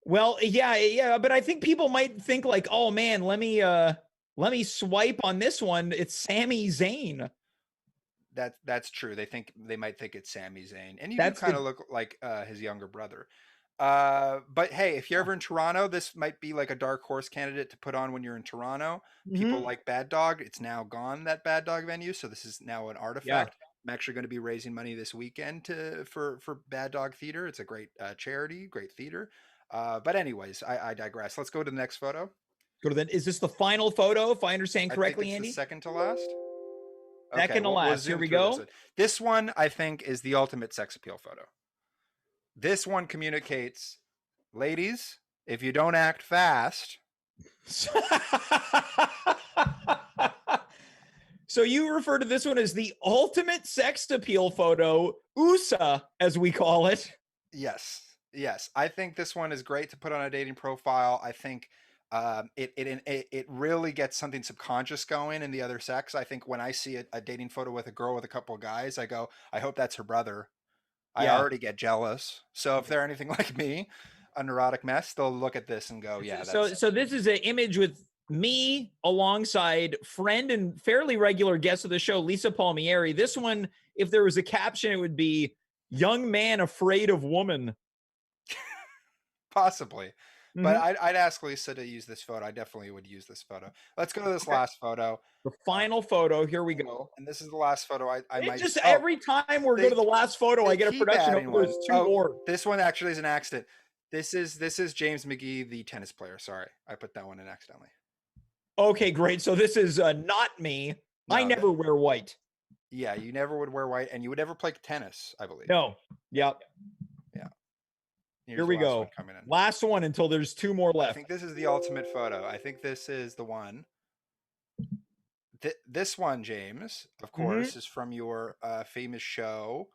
Well, yeah, but I think people might think like, oh man, let me swipe on this one. It's Sami Zayn. That's true. They might think it's Sami Zayn, and you kind of look like his younger brother. But hey, if you're ever in Toronto, this might be like a dark horse candidate to put on when you're in Toronto. People like Bad Dog. It's now gone, that Bad Dog venue, so this is now an artifact. Yeah. I'm actually going to be raising money this weekend for Bad Dog Theater. It's a great charity, great theater. But anyways, I digress. Let's go to the next photo. Is this the final photo, if I understand correctly, I think it's Andy? The second to last. Second to last. Here we go. This one, I think, is the ultimate sex appeal photo. This one communicates, ladies, if you don't act fast. So you refer to this one as the ultimate sex appeal photo, USA, as we call it. Yes. I think this one is great to put on a dating profile. I think it really gets something subconscious going in the other sex. I think when I see a dating photo with a girl with a couple of guys, I go, I hope that's her brother. I already get jealous. So if they're anything like me, a neurotic mess, they'll look at this and go, yeah. So this is an image with me alongside friend and fairly regular guest of the show, Lisa Palmieri. This one, if there was a caption, it would be "Young man afraid of woman." Possibly. But I'd ask Lisa to use this photo. I definitely would use this photo. Let's go to this last photo. The final photo. Here we go. And this is the last photo. Every time we go to the last photo, I get a production. There's two more. This one actually is an accident. This is James McGee, the tennis player. Sorry, I put that one in accidentally. Okay, great. So this is not me. No, I never wear white. Yeah, you never would wear white, and you would never play tennis, I believe. No. Yep. Yeah. Here we go. Last one until there's two more left. I think this is the ultimate photo. I think this is the one. This one, James, of course, is from your famous show,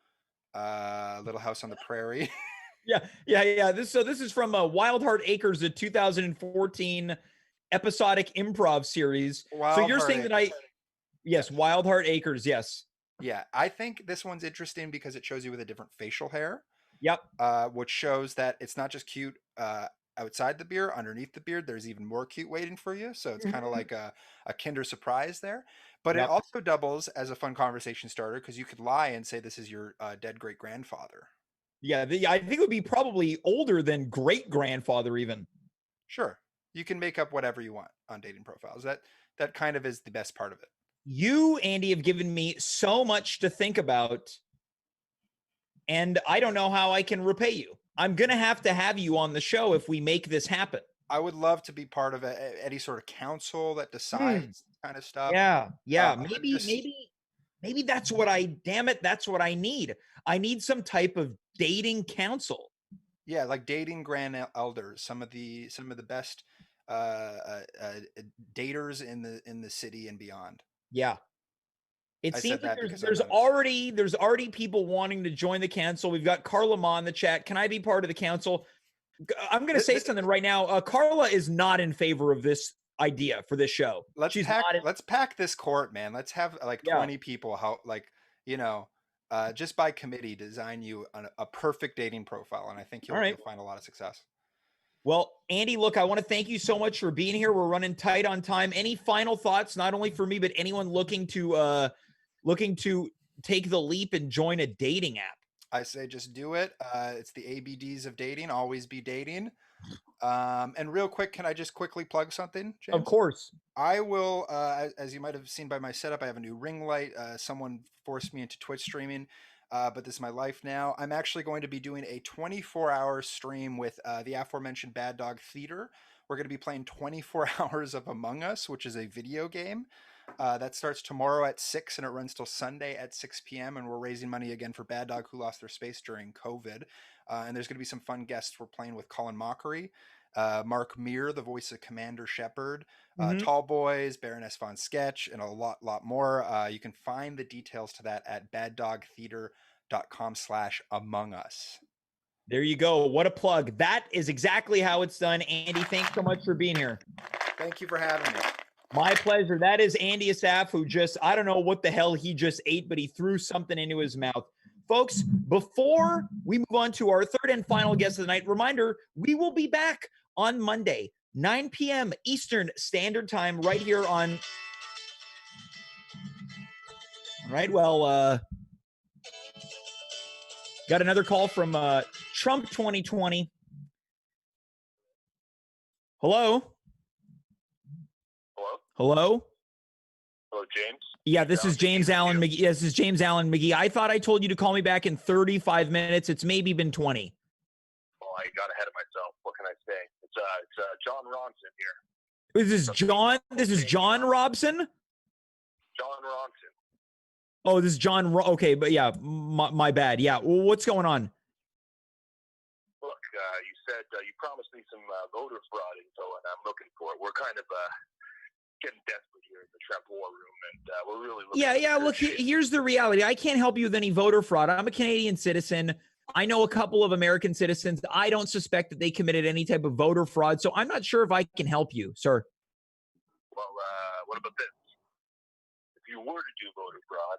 Little House on the Prairie. Yeah. This is from Wild Heart Acres, the 2014 episodic improv series. So you're saying that Wild Heart Acres, yes. Yeah, I think this one's interesting because it shows you with a different facial hair. Yep. Which shows that it's not just cute outside the beard, underneath the beard, there's even more cute waiting for you. So it's kind of like a Kinder Surprise there. But it also doubles as a fun conversation starter because you could lie and say this is your dead great-grandfather. Yeah, I think it would be probably older than great-grandfather even. Sure. You can make up whatever you want on dating profiles. That kind of is the best part of it. You, Andy, have given me so much to think about, and I don't know how I can repay you. I'm going to have you on the show if we make this happen. I would love to be part of any sort of council that decides kind of stuff. Yeah. Maybe that's what that's what I need. I need some type of dating council. Yeah, like dating grand elders, some of the best daters in the city and beyond. Yeah. It seems like there's already people wanting to join the council. We've got Carla Ma in the chat. Can I be part of the council? I'm going to say something right now. Carla is not in favor of this idea for this show. Let's pack this court, man. Let's have like 20 people just by committee design you a perfect dating profile, and I think you'll find a lot of success. Well, Andy, look, I want to thank you so much for being here. We're running tight on time. Any final thoughts, not only for me, but anyone looking to take the leap and join a dating app? I say just do it. It's the ABDs of dating. Always be dating. And real quick, can I just quickly plug something, James? Of course. I will, as you might have seen by my setup, I have a new ring light. Someone forced me into Twitch streaming, but this is my life now. I'm actually going to be doing a 24-hour stream with the aforementioned Bad Dog Theater. We're going to be playing 24 hours of Among Us, which is a video game. That starts tomorrow at 6 and it runs till Sunday at 6 p.m. And we're raising money again for Bad Dog, who lost their space during COVID. And there's going to be some fun guests. We're playing with Colin Mockery, Mark Meir, the voice of Commander Shepard, Tall Boys, Baroness Von Sketch, and a lot more. You can find the details to that at baddogtheater.com/Among Us. There you go. What a plug. That is exactly how it's done. Andy, thanks so much for being here. Thank you for having me. My pleasure. That is Andy Assaf, who I don't know what the hell he just ate, but he threw something into his mouth. Folks, before we move on to our third and final guest of the night, reminder, we will be back on Monday, 9 p.m. Eastern Standard Time, right here on... All right, well, got another call from Trump 2020. Hello? Hello? Hello, James? Yeah, this is James Allen McGee. Yes, this is James Allen McGee. I thought I told you to call me back in 35 minutes. It's maybe been 20. Well, I got ahead of myself. What can I say? It's John Ronson here. This is John? This is John Robson? John Ronson. Oh, this is John. Okay, but yeah, my bad. Yeah, well, what's going on? Look, you said you promised me some voter fraud info, and I'm looking for it. We're kind of getting desperate here in the Trump war room, and we're really looking look, here's the reality. I can't help you with any voter fraud. I'm a Canadian citizen. I know a couple of American citizens. I don't suspect that they committed any type of voter fraud, so I'm not sure if I can help you, sir. Well, what about this? If you were to do voter fraud,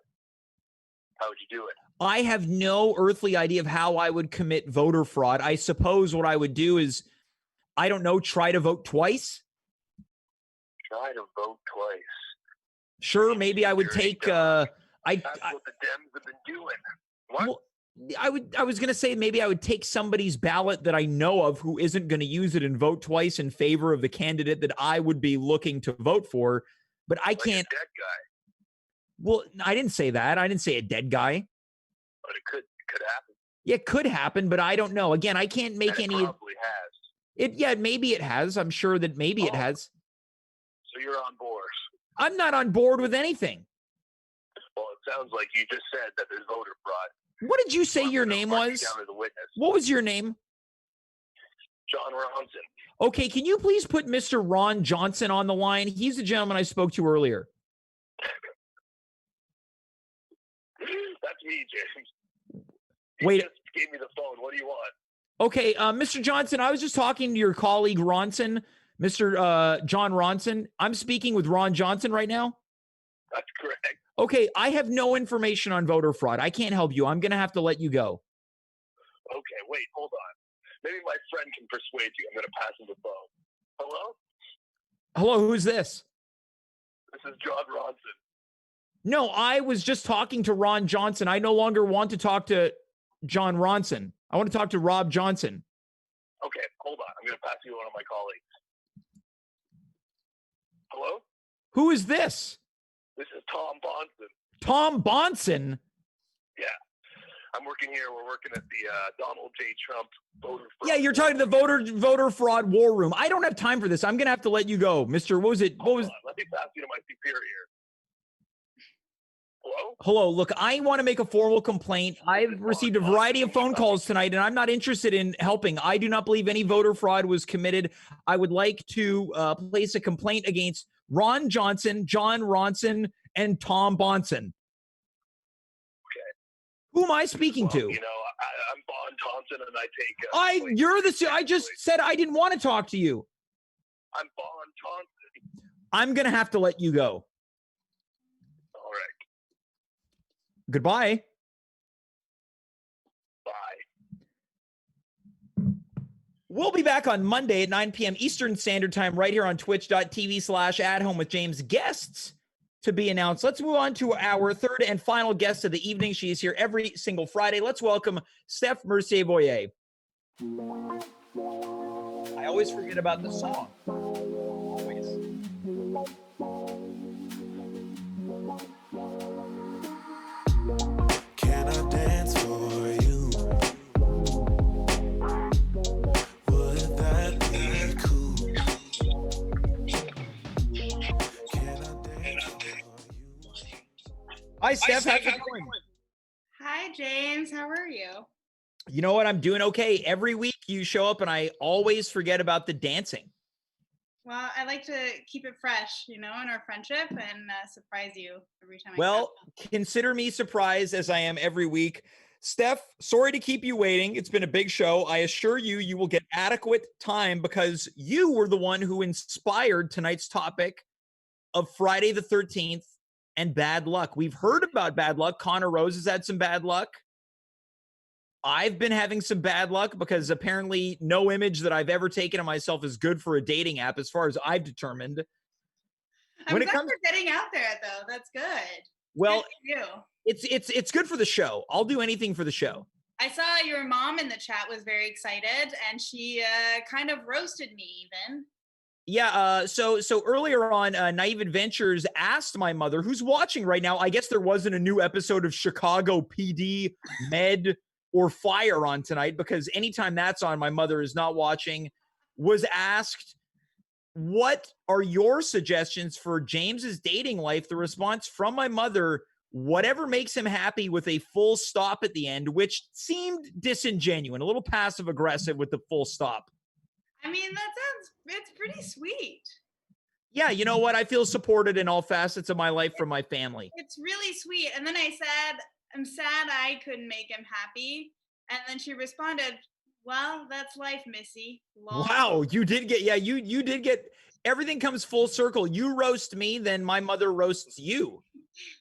how would you do it? I have no earthly idea of how I would commit voter fraud. I suppose what I would do is, I don't know, try to vote twice. Try to vote twice. Sure, maybe I would take. That's what the Dems have been doing. What? Well, I was going to say maybe I would take somebody's ballot that I know of who isn't going to use it and vote twice in favor of the candidate that I would be looking to vote for. But I can't. A dead guy. Well, I didn't say that. I didn't say a dead guy. But it could happen. Yeah, it could happen, but I don't know. Again, I can't make and any. It probably has. Yeah, maybe it has. I'm sure that maybe it has. So you're on board. I'm not on board with anything. Well, it sounds like you just said that there's voter fraud. What did you say your name was? What was your name? John Ronson. Okay, can you please put Mr. Ron Johnson on the line? He's the gentleman I spoke to earlier. That's me, James. Wait. Just gave me the phone. What do you want? Okay, Mr. Johnson, I was just talking to your colleague Ronson, Mr. John Ronson. I'm speaking with Ron Johnson right now. That's correct. Okay, I have no information on voter fraud. I can't help you. I'm going to have to let you go. Okay, wait, hold on. Maybe my friend can persuade you. I'm going to pass him the phone. Hello? Hello, who's this? This is John Ronson. No, I was just talking to Ron Johnson. I no longer want to talk to John Ronson. I want to talk to Rob Johnson. Okay, hold on. I'm going to pass you one of my colleagues. Who is this? This is Tom Bonson. Tom Bonson? Yeah. I'm working here. We're working at the Donald J. Trump voter fraud. Yeah, you're talking to the voter fraud war room. I don't have time for this. I'm going to have to let you go. Mr. What was it? Hold on. Let me pass you to my superior. Hello? Hello. Look, I want to make a formal complaint. I've received a variety of phone calls tonight, and I'm not interested in helping. I do not believe any voter fraud was committed. I would like to place a complaint against Ron Johnson, John Ronson, and Tom Bonson. Okay. Who am I speaking to? You know, I'm Bon Thompson, and I take. I just said I didn't want to talk to you. I'm Bon Thompson. I'm going to have to let you go. All right. Goodbye. Bye. We'll be back on Monday at 9 p.m. Eastern Standard Time right here on twitch.tv/@home with James. Guests to be announced. Let's move on to our third and final guest of the evening. She is here every single Friday. Let's welcome Steph Mercier Voyer. I always forget about the song. Always. Can I dance for you? Would that be cool? Can I dance for you? Hi, Steph. How's it going? Hi, James. How are you? You know what? I'm doing okay. Every week you show up and I always forget about the dancing. Well, I like to keep it fresh, in our friendship and surprise you every time. Well, consider me surprised as I am every week. Steph, sorry to keep you waiting. It's been a big show. I assure you, you will get adequate time because you were the one who inspired tonight's topic of Friday the 13th and bad luck. We've heard about bad luck. Conor Rose has had some bad luck. I've been having some bad luck because apparently no image that I've ever taken of myself is good for a dating app as far as I've determined. I'm glad you're getting out there, though. That's good. Well, good for you. It's good for the show. I'll do anything for the show. I saw your mom in the chat was very excited, and she kind of roasted me even. Yeah, so earlier on, Naive Adventures asked my mother, who's watching right now, I guess there wasn't a new episode of Chicago PD, Med, or Fire on tonight, because anytime that's on, my mother is not watching, was asked, what are your suggestions for James's dating life? The response from my mother, whatever makes him happy with a full stop at the end, which seemed disingenuous, a little passive-aggressive with the full stop. I mean, it's pretty sweet. Yeah, you know what? I feel supported in all facets of my life from my family. It's really sweet. And then I said, I'm sad I couldn't make him happy. And then she responded, well, that's life, Missy. Long. Wow, you did get, you did get, everything comes full circle. You roast me, then my mother roasts you.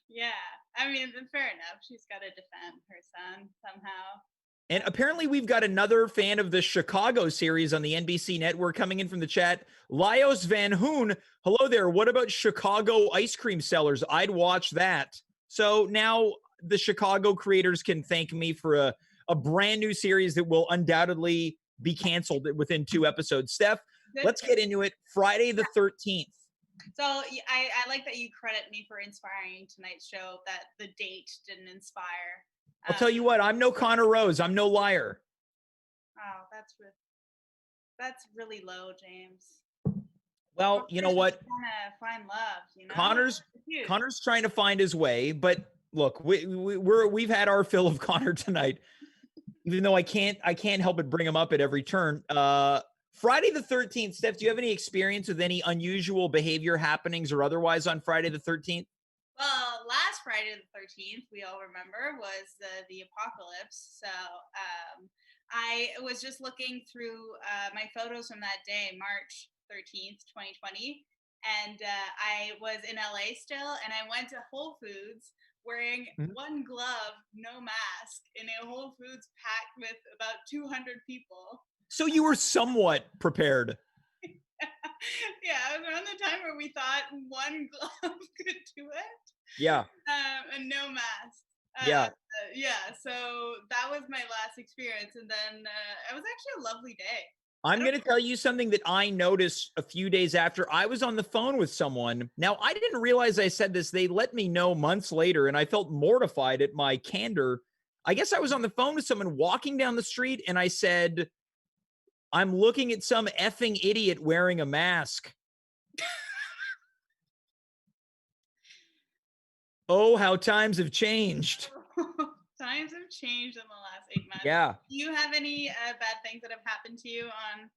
Yeah, I mean, fair enough. She's got to defend her son somehow. And apparently we've got another fan of the Chicago series on the NBC network coming in from the chat. Lyos Van Hoon, hello there. What about Chicago ice cream sellers? I'd watch that. So now the Chicago creators can thank me for a brand new series that will undoubtedly be canceled within 2 episodes. Steph, let's get into it. Friday the 13th. So I like that you credit me for inspiring tonight's show, that the date didn't inspire. I'll tell you what, I'm no Conor Rose. I'm no liar. Oh, that's really low, James. Well, you know what? Trying to find love, Connor's trying to find his way, but look, we've had our fill of Conor tonight. Even though I can't help but bring him up at every turn. Friday the 13th, Steph, do you have any experience with any unusual behavior happenings or otherwise on Friday the 13th? Well, last Friday the 13th, we all remember, was the apocalypse. So I was just looking through my photos from that day, March 13th, 2020. And I was in LA still, and I went to Whole Foods wearing one glove, no mask, in a Whole Foods packed with about 200 people. So you were somewhat prepared. Yeah, it was around the time where we thought one glove could do it. Yeah. And no mask. Yeah. Yeah, so that was my last experience. And then it was actually a lovely day. I'm going to tell you something that I noticed a few days after I was on the phone with someone. Now, I didn't realize I said this. They let me know months later, and I felt mortified at my candor. I guess I was on the phone with someone walking down the street, and I said, I'm looking at some effing idiot wearing a mask. Oh, how times have changed. Times have changed in the last 8 months. Yeah. Do you have any bad things that have happened to you on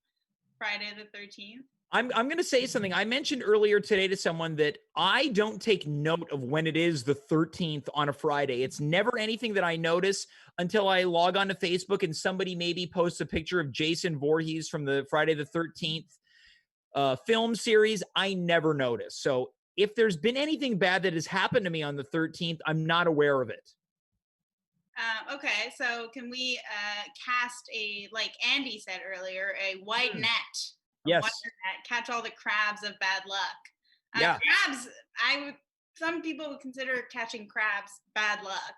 Friday the 13th? I'm going to say something. I mentioned earlier today to someone that I don't take note of when it is the 13th on a Friday. It's never anything that I notice until I log on to Facebook and somebody maybe posts a picture of Jason Voorhees from the Friday the 13th film series. I never notice. So if there's been anything bad that has happened to me on the 13th, I'm not aware of it. Okay, so can we cast like Andy said earlier, a white net? Yes. White net, catch all the crabs of bad luck. Yeah. Crabs, some people would consider catching crabs bad luck.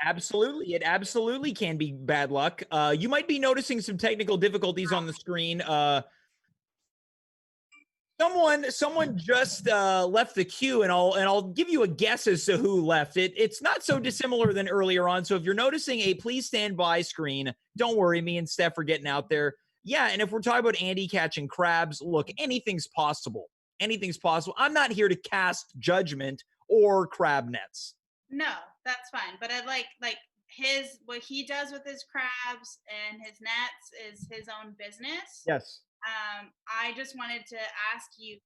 Absolutely. It absolutely can be bad luck. You might be noticing some technical difficulties on the screen. Someone just left the queue, and I'll give you a guess as to who left it. It's not so dissimilar than earlier on. So if you're noticing a please stand by screen, don't worry, me and Steph are getting out there. Yeah, and if we're talking about Andy catching crabs, look, anything's possible. Anything's possible. I'm not here to cast judgment or crab nets. No, that's fine. But I like what he does with his crabs and his nets is his own business. Yes. I just wanted to ask you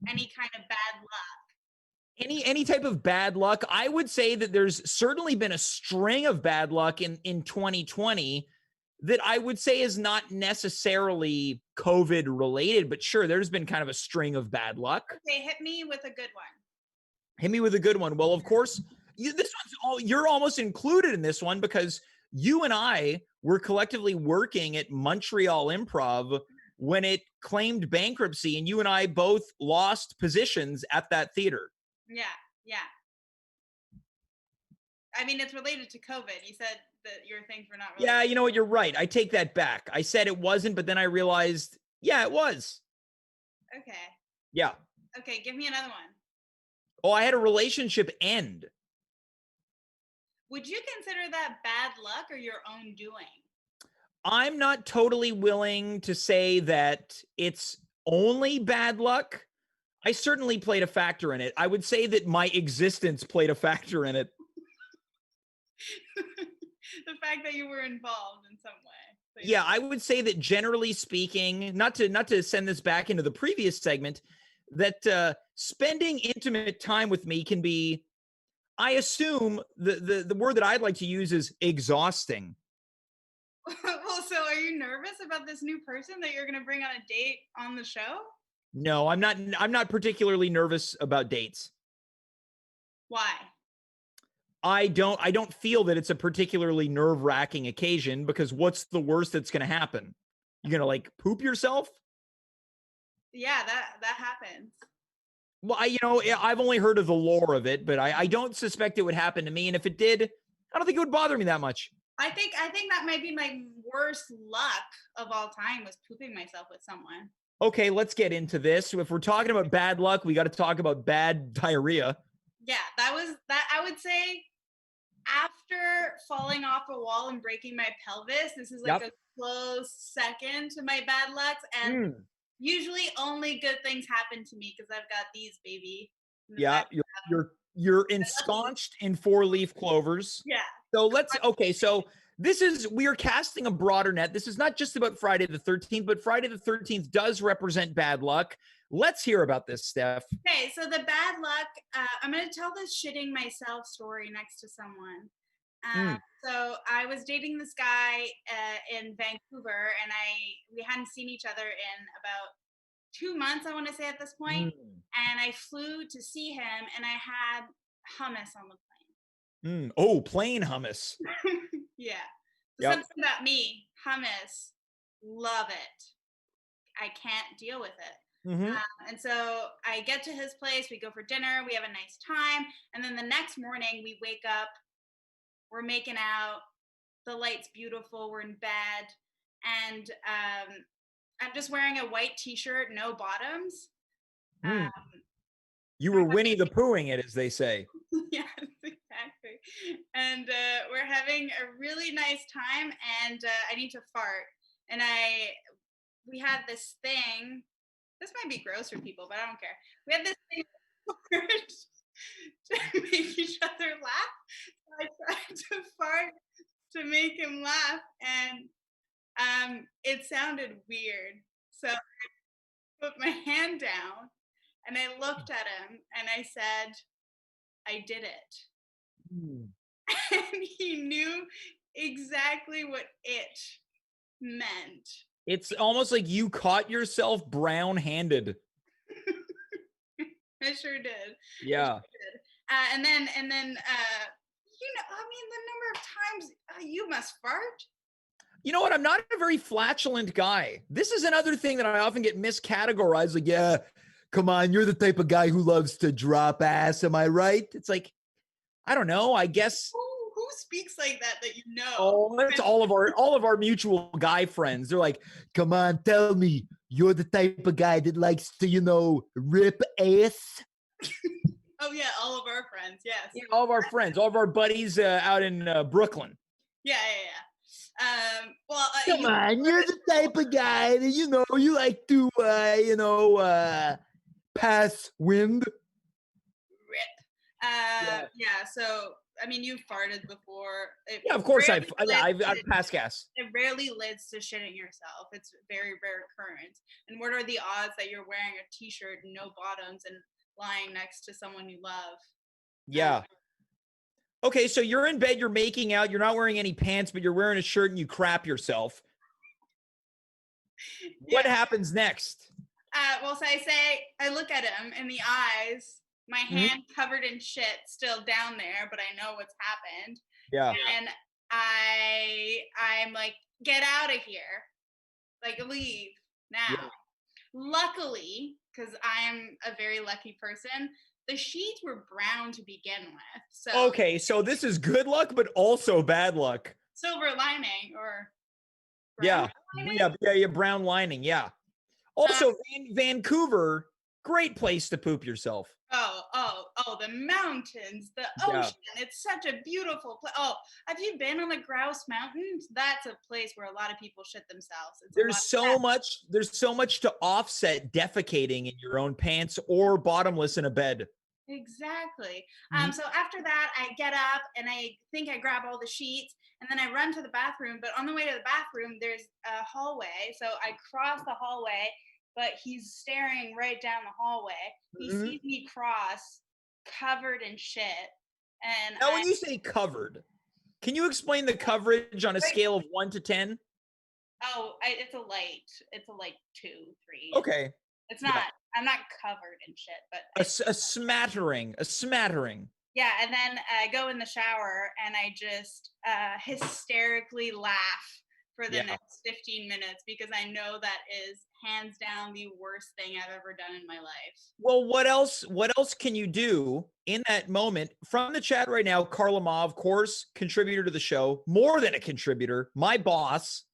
any kind of bad luck. Any type of bad luck. I would say that there's certainly been a string of bad luck in 2020 that I would say is not necessarily COVID related, but sure, there's been kind of a string of bad luck. Okay, hit me with a good one. Hit me with a good one. Well, of course, you're almost included in this one because you and I were collectively working at Montreal Improv when it claimed bankruptcy, and you and I both lost positions at that theater. Yeah. I mean, it's related to COVID. You said that your things were not related. Yeah, you know what? You're right. I take that back. I said it wasn't, but then I realized, yeah, it was. Okay. Yeah. Okay, give me another one. Oh, I had a relationship end. Would you consider that bad luck or your own doing? I'm not totally willing to say that it's only bad luck. I certainly played a factor in it. I would say that my existence played a factor in it. The fact that you were involved in some way. Yeah, I would say that generally speaking, not to send this back into the previous segment, that spending intimate time with me can be, I assume the word that I'd like to use is exhausting. Well, so are you nervous about this new person that you're going to bring on a date on the show? No, I'm not particularly nervous about dates. Why? I don't feel that it's a particularly nerve-wracking occasion because what's the worst that's going to happen? You're going to like poop yourself? Yeah, that happens. Well, I've only heard of the lore of it, but I don't suspect it would happen to me. And if it did, I don't think it would bother me that much. I think that might be my worst luck of all time was pooping myself with someone. Okay, let's get into this. So if we're talking about bad luck, we got to talk about bad diarrhea. Yeah, that I would say after falling off a wall and breaking my pelvis, this is like a close second to my bad lucks. And usually only good things happen to me because I've got these, baby. Yeah, you're ensconced in 4-leaf clovers. Yeah. So we are casting a broader net. This is not just about Friday the 13th, but Friday the 13th does represent bad luck. Let's hear about this, Steph. Okay, so the bad luck, I'm going to tell this shitting myself story next to someone. So I was dating this guy in Vancouver, and we hadn't seen each other in about 2 months, I want to say at this point. And I flew to see him, and I had hummus on the plane. Oh, plain hummus. Yeah. So something about me, hummus, love it. I can't deal with it. And so I get to his place, we go for dinner, we have a nice time, and then the next morning we wake up, we're making out, the light's beautiful, we're in bed, and I'm just wearing a white t-shirt, no bottoms. Hmm. You were Winnie the Poohing it, as they say. Yes, exactly. And we're having a really nice time, and I need to fart. And we had this thing. This might be gross for people, but I don't care. We had this thing to make each other laugh. So I tried to fart to make him laugh, and it sounded weird. So I put my hand down, and I looked at him, and I said, "I did it." And he knew exactly what it meant. It's almost like you caught yourself brown-handed. I sure did. Yeah. I sure did. And then, I mean, the number of times you must fart. You know what? I'm not a very flatulent guy. This is another thing that I often get miscategorized. Like, yeah, come on, you're the type of guy who loves to drop ass. Am I right? It's like, I don't know. I guess. Who speaks like that you know? Oh, that's all of our mutual guy friends. They're like, come on, tell me, you're the type of guy that likes to, rip ass. Oh yeah, all of our friends. Yes. Yeah, all of our friends, all of our buddies out in Brooklyn. Yeah. Well, come on, you're the type of guy that you like to pass wind. Rip. Yeah. So I mean, you've farted before. Yeah, of course I've passed gas. It rarely leads to shitting yourself. It's a very rare occurrence. And what are the odds that you're wearing a t-shirt and no bottoms and lying next to someone you love? Yeah. Okay, so you're in bed, you're making out, you're not wearing any pants, but you're wearing a shirt and you crap yourself. What happens next? Well, so I look at him in the eyes, my hand covered in shit still down there, but I know what's happened. Yeah. And I'm like, get out of here. Like, leave now. Yeah. Luckily, because I'm a very lucky person, the sheets were brown to begin with. So okay, so this is good luck, but also bad luck. Silver lining or brown lining? Yeah, brown lining, yeah. Also, Vancouver, great place to poop yourself. Oh, the mountains, the ocean. Yeah. It's such a beautiful place. Oh, have you been on the Grouse Mountains? That's a place where a lot of people shit themselves. There's so much to offset defecating in your own pants or bottomless in a bed. Exactly. So after that, I get up and I think I grab all the sheets and then I run to the bathroom. But on the way to the bathroom, there's a hallway. So I cross the hallway, but he's staring right down the hallway. He sees me cross, covered in shit. And now, when you say covered, can you explain the coverage on a scale of 1 to 10? Oh, it's a light 2, 3. Okay. It's not. Yeah. I'm not covered in shit, but a smattering. Yeah, and then I go in the shower and I just hysterically laugh for the next 15 minutes because I know that is hands down the worst thing I've ever done in my life. Well, what else can you do in that moment? From the chat right now, Carla Ma, of course, contributor to the show, more than a contributor, my boss.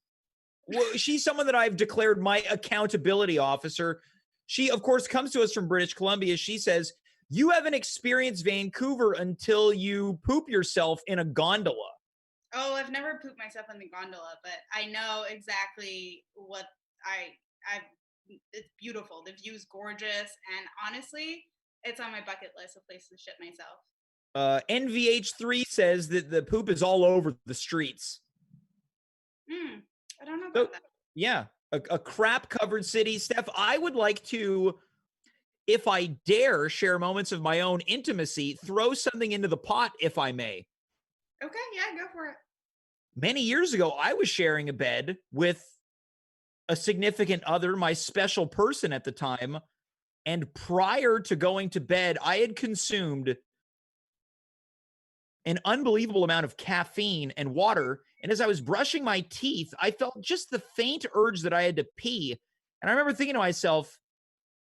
Well, she's someone that I've declared my accountability officer. She, of course, comes to us from British Columbia. She says, you haven't experienced Vancouver until you poop yourself in a gondola. Oh, I've never pooped myself in the gondola, but I know exactly what it's beautiful. The view's gorgeous. And honestly, it's on my bucket list of places to shit myself. NVH3 says that the poop is all over the streets. I don't know about that. Yeah. A crap-covered city. Steph, I would like to, if I dare share moments of my own intimacy, throw something into the pot, if I may. Okay, yeah, go for it. Many years ago, I was sharing a bed with a significant other, my special person at the time, and prior to going to bed, I had consumed an unbelievable amount of caffeine and water. And as I was brushing my teeth, I felt just the faint urge that I had to pee. And I remember thinking to myself,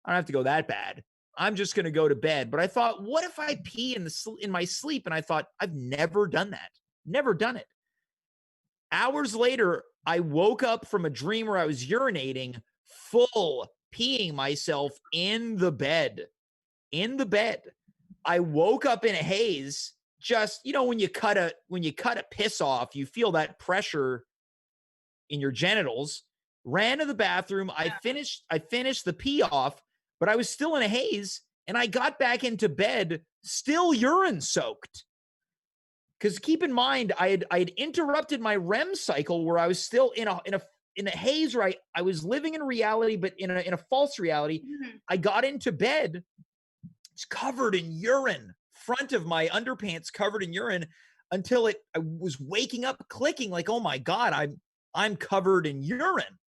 I don't have to go that bad. I'm just going to go to bed. But I thought, what if I pee in my sleep? And I thought, I've never done that. Never done it. Hours later, I woke up from a dream where I was urinating, full peeing myself in the bed. In the bed. I woke up in a haze. Just, when you cut a piss off, you feel that pressure in your genitals. Ran to the bathroom. I finished the pee off, but I was still in a haze, and I got back into bed still urine soaked. Because keep in mind, I had interrupted my REM cycle where I was still in a haze where I was living in reality, but in a false reality. Mhm. I got into bed, it's covered in urine, front of my underpants covered in urine, until I was waking up clicking like, oh my God, I'm covered in urine.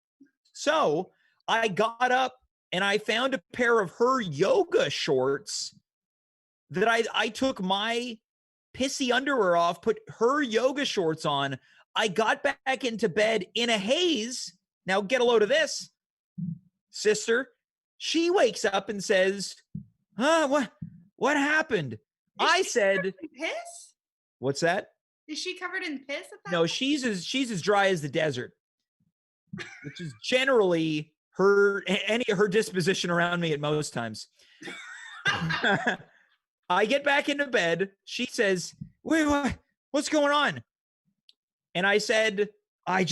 So I got up and I found a pair of her yoga shorts that I took my pissy underwear off, put her yoga shorts on. I got back into bed in a haze. Now get a load of this, sister. She wakes up and says, what happened? I said, Piss? what's that? Is she covered in piss at that No, point? she's as dry as the desert, which is generally her disposition around me at most times. I get back into bed. She says, wait, what's going on? And I said, I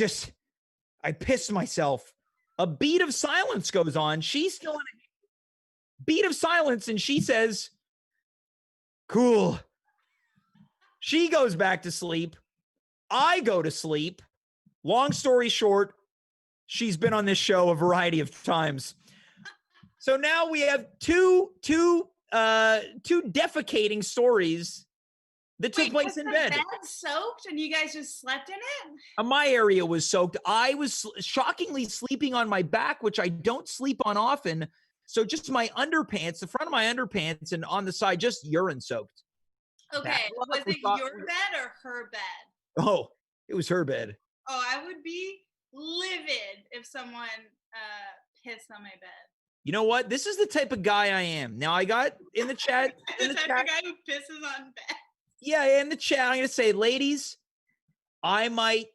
pissed myself. A beat of silence goes on. She's still in a beat of silence, and she says, cool. She goes back to sleep. I go to sleep. Long story short, she's been on this show a variety of times. So now we have two defecating stories that took place in bed. Was the bed soaked and you guys just slept in it? My area was soaked. I was shockingly sleeping on my back, which I don't sleep on often. So just my underpants, the front of my underpants, and on the side, just urine soaked. Okay, was it your bed or her bed? Oh, it was her bed. Oh, I would be livid if someone pissed on my bed. You know what? This is the type of guy I am. Now I got in the chat. The type of guy who pisses on bed. Yeah, in the chat, I'm gonna say, ladies, I might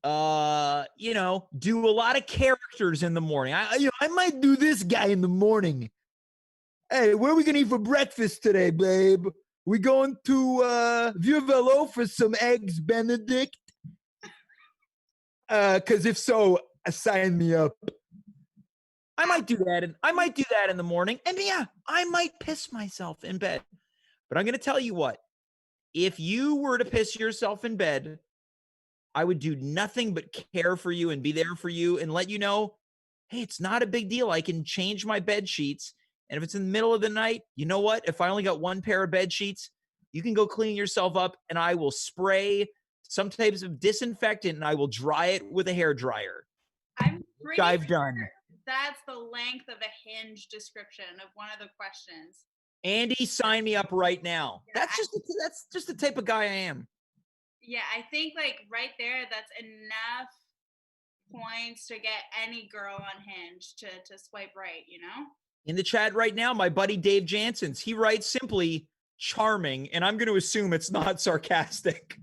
do a lot of characters in the morning. I might do this guy in the morning. Hey, where are we gonna eat for breakfast today, babe? We going to Vieux Velo for some eggs Benedict? Cause if so, sign me up. I might do that. I might do that in the morning. And yeah, I might piss myself in bed. But I'm going to tell you what, if you were to piss yourself in bed, I would do nothing but care for you and be there for you and let you know, hey, it's not a big deal. I can change my bed sheets. And if it's in the middle of the night, you know what? If I only got one pair of bed sheets, you can go clean yourself up and I will spray some types of disinfectant and I will dry it with a hairdryer. I'm pretty I've done. That's the length of a Hinge description of one of the questions. Andy, sign me up right now. Yeah, That's just the type of guy I am. Yeah, I think like right there, that's enough points to get any girl on Hinge to swipe right, you know? In the chat right now, my buddy Dave Janssens, he writes simply charming, and I'm going to assume it's not sarcastic.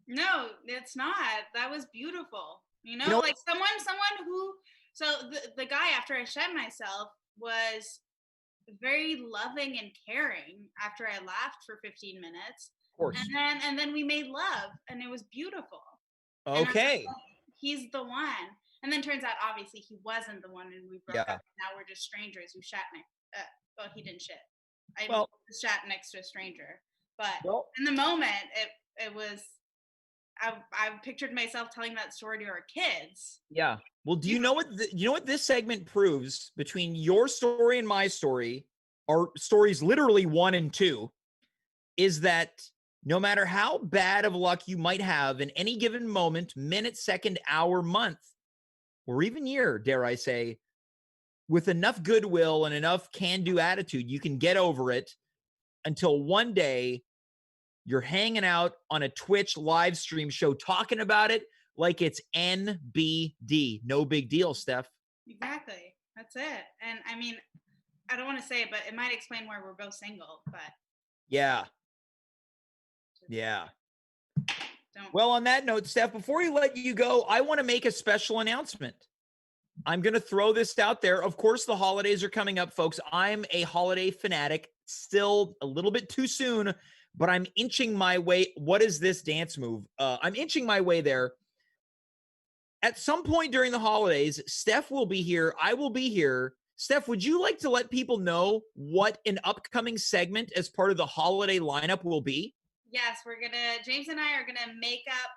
No, it's not. That was beautiful. You know, like someone who, so the guy after I shed myself was very loving and caring after I laughed for 15 minutes. Of course. And then we made love and it was beautiful. Okay. He's the one. And then turns out obviously he wasn't the one and we broke up. Now we're just strangers who shat well, he didn't shit. I shat next to a stranger. But in the moment it was I pictured myself telling that story to our kids. Yeah. Well, do you know what this segment proves between your story and my story, our stories literally 1 and 2, is that no matter how bad of luck you might have in any given moment, minute, second, hour, month, or even year, dare I say, with enough goodwill and enough can-do attitude, you can get over it until one day you're hanging out on a Twitch live stream show talking about it like it's NBD. No big deal, Steph. Exactly. That's it. And I mean, I don't want to say it, but it might explain why we're both single, but. Yeah. Yeah. Don't. Well, on that note, Steph, before we let you go, I want to make a special announcement. I'm going to throw this out there. Of course, the holidays are coming up, folks. I'm a holiday fanatic. Still a little bit too soon, but I'm inching my way. What is this dance move? I'm inching my way there. At some point during the holidays, Steph will be here. I will be here. Steph, would you like to let people know what an upcoming segment as part of the holiday lineup will be? Yes, James and I are gonna make up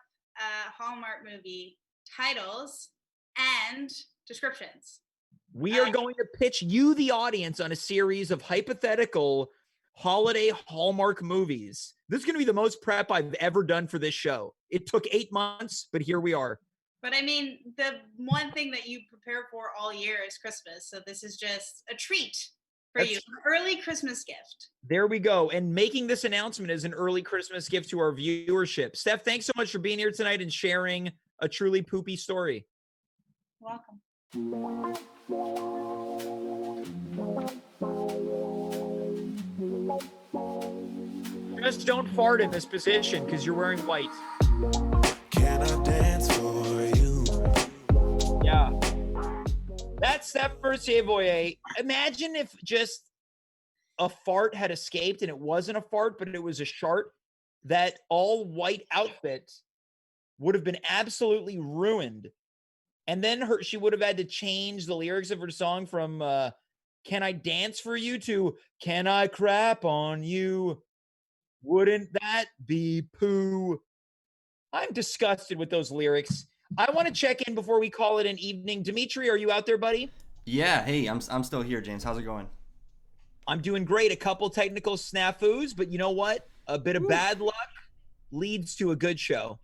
Hallmark movie titles and descriptions. We are going to pitch you, the audience, on a series of hypothetical holiday Hallmark movies. This is going to be the most prep I've ever done for this show. It took 8 months, but here we are. But I mean, the one thing that you prepare for all year is Christmas. So this is just a treat for you. An early Christmas gift. There we go. And making this announcement is an early Christmas gift to our viewership. Steph, thanks so much for being here tonight and sharing a truly poopy story. Welcome. Just don't fart in this position because you're wearing white. Can I dance for you? Yeah. That's Steph Mercier Voyer. Imagine if just a fart had escaped and it wasn't a fart, but it was a shart. That all white outfit would have been absolutely ruined. And then she would have had to change the lyrics of her song from Can I Dance for You to Can I Crap on You? Wouldn't that be poo? I'm disgusted with those lyrics. I want to check in before we call it an evening. Dimitri, are you out there, buddy? Yeah, hey, I'm still here, James. How's it going? I'm doing great. A couple technical snafus, but you know what? A bit of bad luck leads to a good show.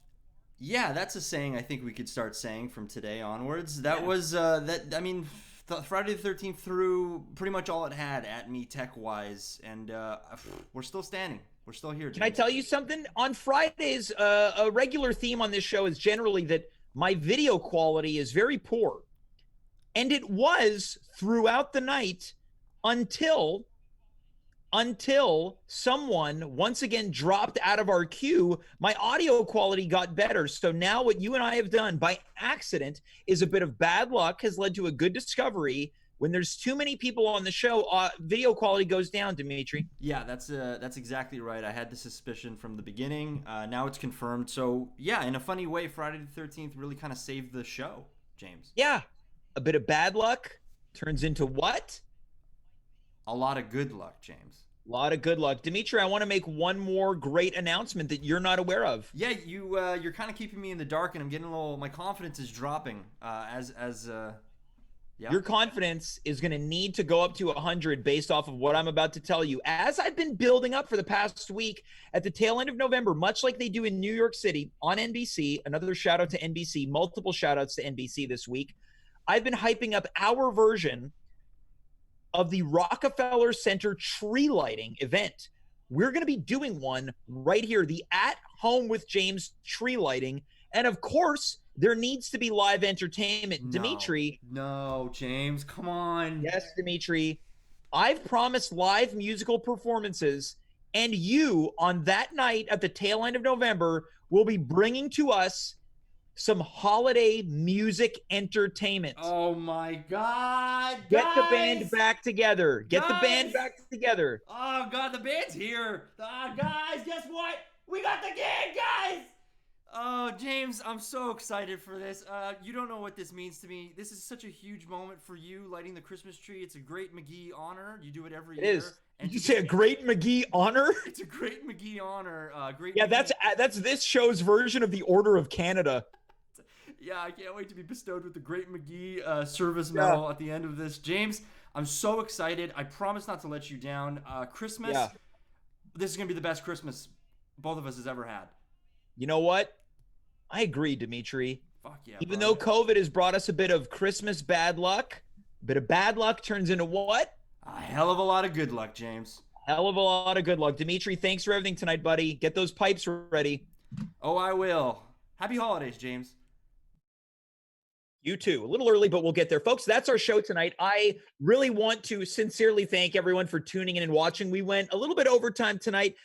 Yeah, that's a saying I think we could start saying from today onwards. That was I mean, Friday the 13th threw pretty much all it had at me tech-wise, and we're still standing. We're still here, James. Can I tell you something? On Fridays, a regular theme on this show is generally that my video quality is very poor. And it was throughout the night until someone once again dropped out of our queue. My audio quality got better. So now what you and I have done by accident is a bit of bad luck has led to a good discovery. When there's too many people on the show, video quality goes down, Dimitri. Yeah, that's exactly right. I had the suspicion from the beginning. Now it's confirmed. So, yeah, in a funny way, Friday the 13th really kind of saved the show, James. Yeah. A bit of bad luck turns into what? A lot of good luck, James. A lot of good luck. Dimitri, I want to make one more great announcement that you're not aware of. Yeah, you're kind of keeping me in the dark, and I'm getting my confidence is dropping Yeah. Your confidence is going to need to go up to 100 based off of what I'm about to tell you. As I've been building up for the past week at the tail end of November, much like they do in New York City on NBC, another shout out to NBC, multiple shout outs to NBC this week. I've been hyping up our version of the Rockefeller Center tree lighting event. We're going to be doing one right here, the At Home with James tree lighting. And of course, there needs to be live entertainment. No, Dimitri. No, James, come on. Yes, Dimitri. I've promised live musical performances, and you, on that night at the tail end of November, will be bringing to us some holiday music entertainment. Oh my God. Get the band back together. Get the band back together. Oh God, the band's here. Guys, guess what? We got the gig, guys. Oh, James, I'm so excited for this. You don't know what this means to me. This is such a huge moment for you, lighting the Christmas tree. It's a great McGee honor. You do it every year. It is. Did you say a great McGee honor? It's a great McGee honor. Yeah, that's this show's version of the Order of Canada. Yeah, I can't wait to be bestowed with the Great McGee service medal at the end of this. James, I'm so excited. I promise not to let you down. Christmas, this is going to be the best Christmas both of us has ever had. You know what? I agree, Dimitri. Fuck yeah, Even though COVID has brought us a bit of Christmas bad luck, a bit of bad luck turns into what? A hell of a lot of good luck, James. Hell of a lot of good luck. Dimitri, thanks for everything tonight, buddy. Get those pipes ready. Oh, I will. Happy holidays, James. You too. A little early, but we'll get there. Folks, that's our show tonight. I really want to sincerely thank everyone for tuning in and watching. We went a little bit overtime tonight,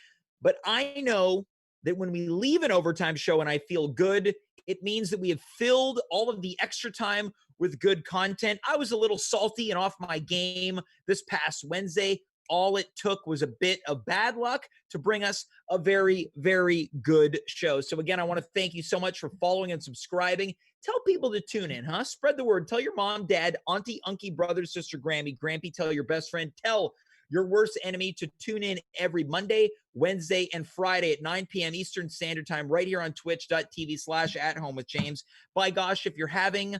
but I know that when we leave an overtime show and I feel good, it means that we have filled all of the extra time with good content. I was a little salty and off my game this past Wednesday. All it took was a bit of bad luck to bring us a very, very good show. So again, I want to thank you so much for following and subscribing. Tell people to tune in, huh? Spread the word. Tell your mom, dad, auntie, uncle, brother, sister, Grammy, Grampy. Tell your best friend. Tell your worst enemy to tune in every Monday, Wednesday, and Friday at 9 p.m. Eastern Standard Time right here on twitch.tv/athomewithjames. By gosh, if you're having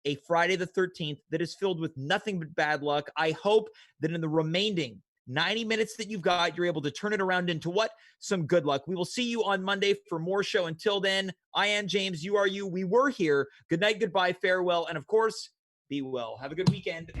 a Friday the 13th that is filled with nothing but bad luck, I hope that in the remaining 90 minutes that you've got, you're able to turn it around into what? Some good luck. We will see you on Monday for more show. Until then, I am James. You are you. We were here. Good night, goodbye, farewell, and of course, be well. Have a good weekend.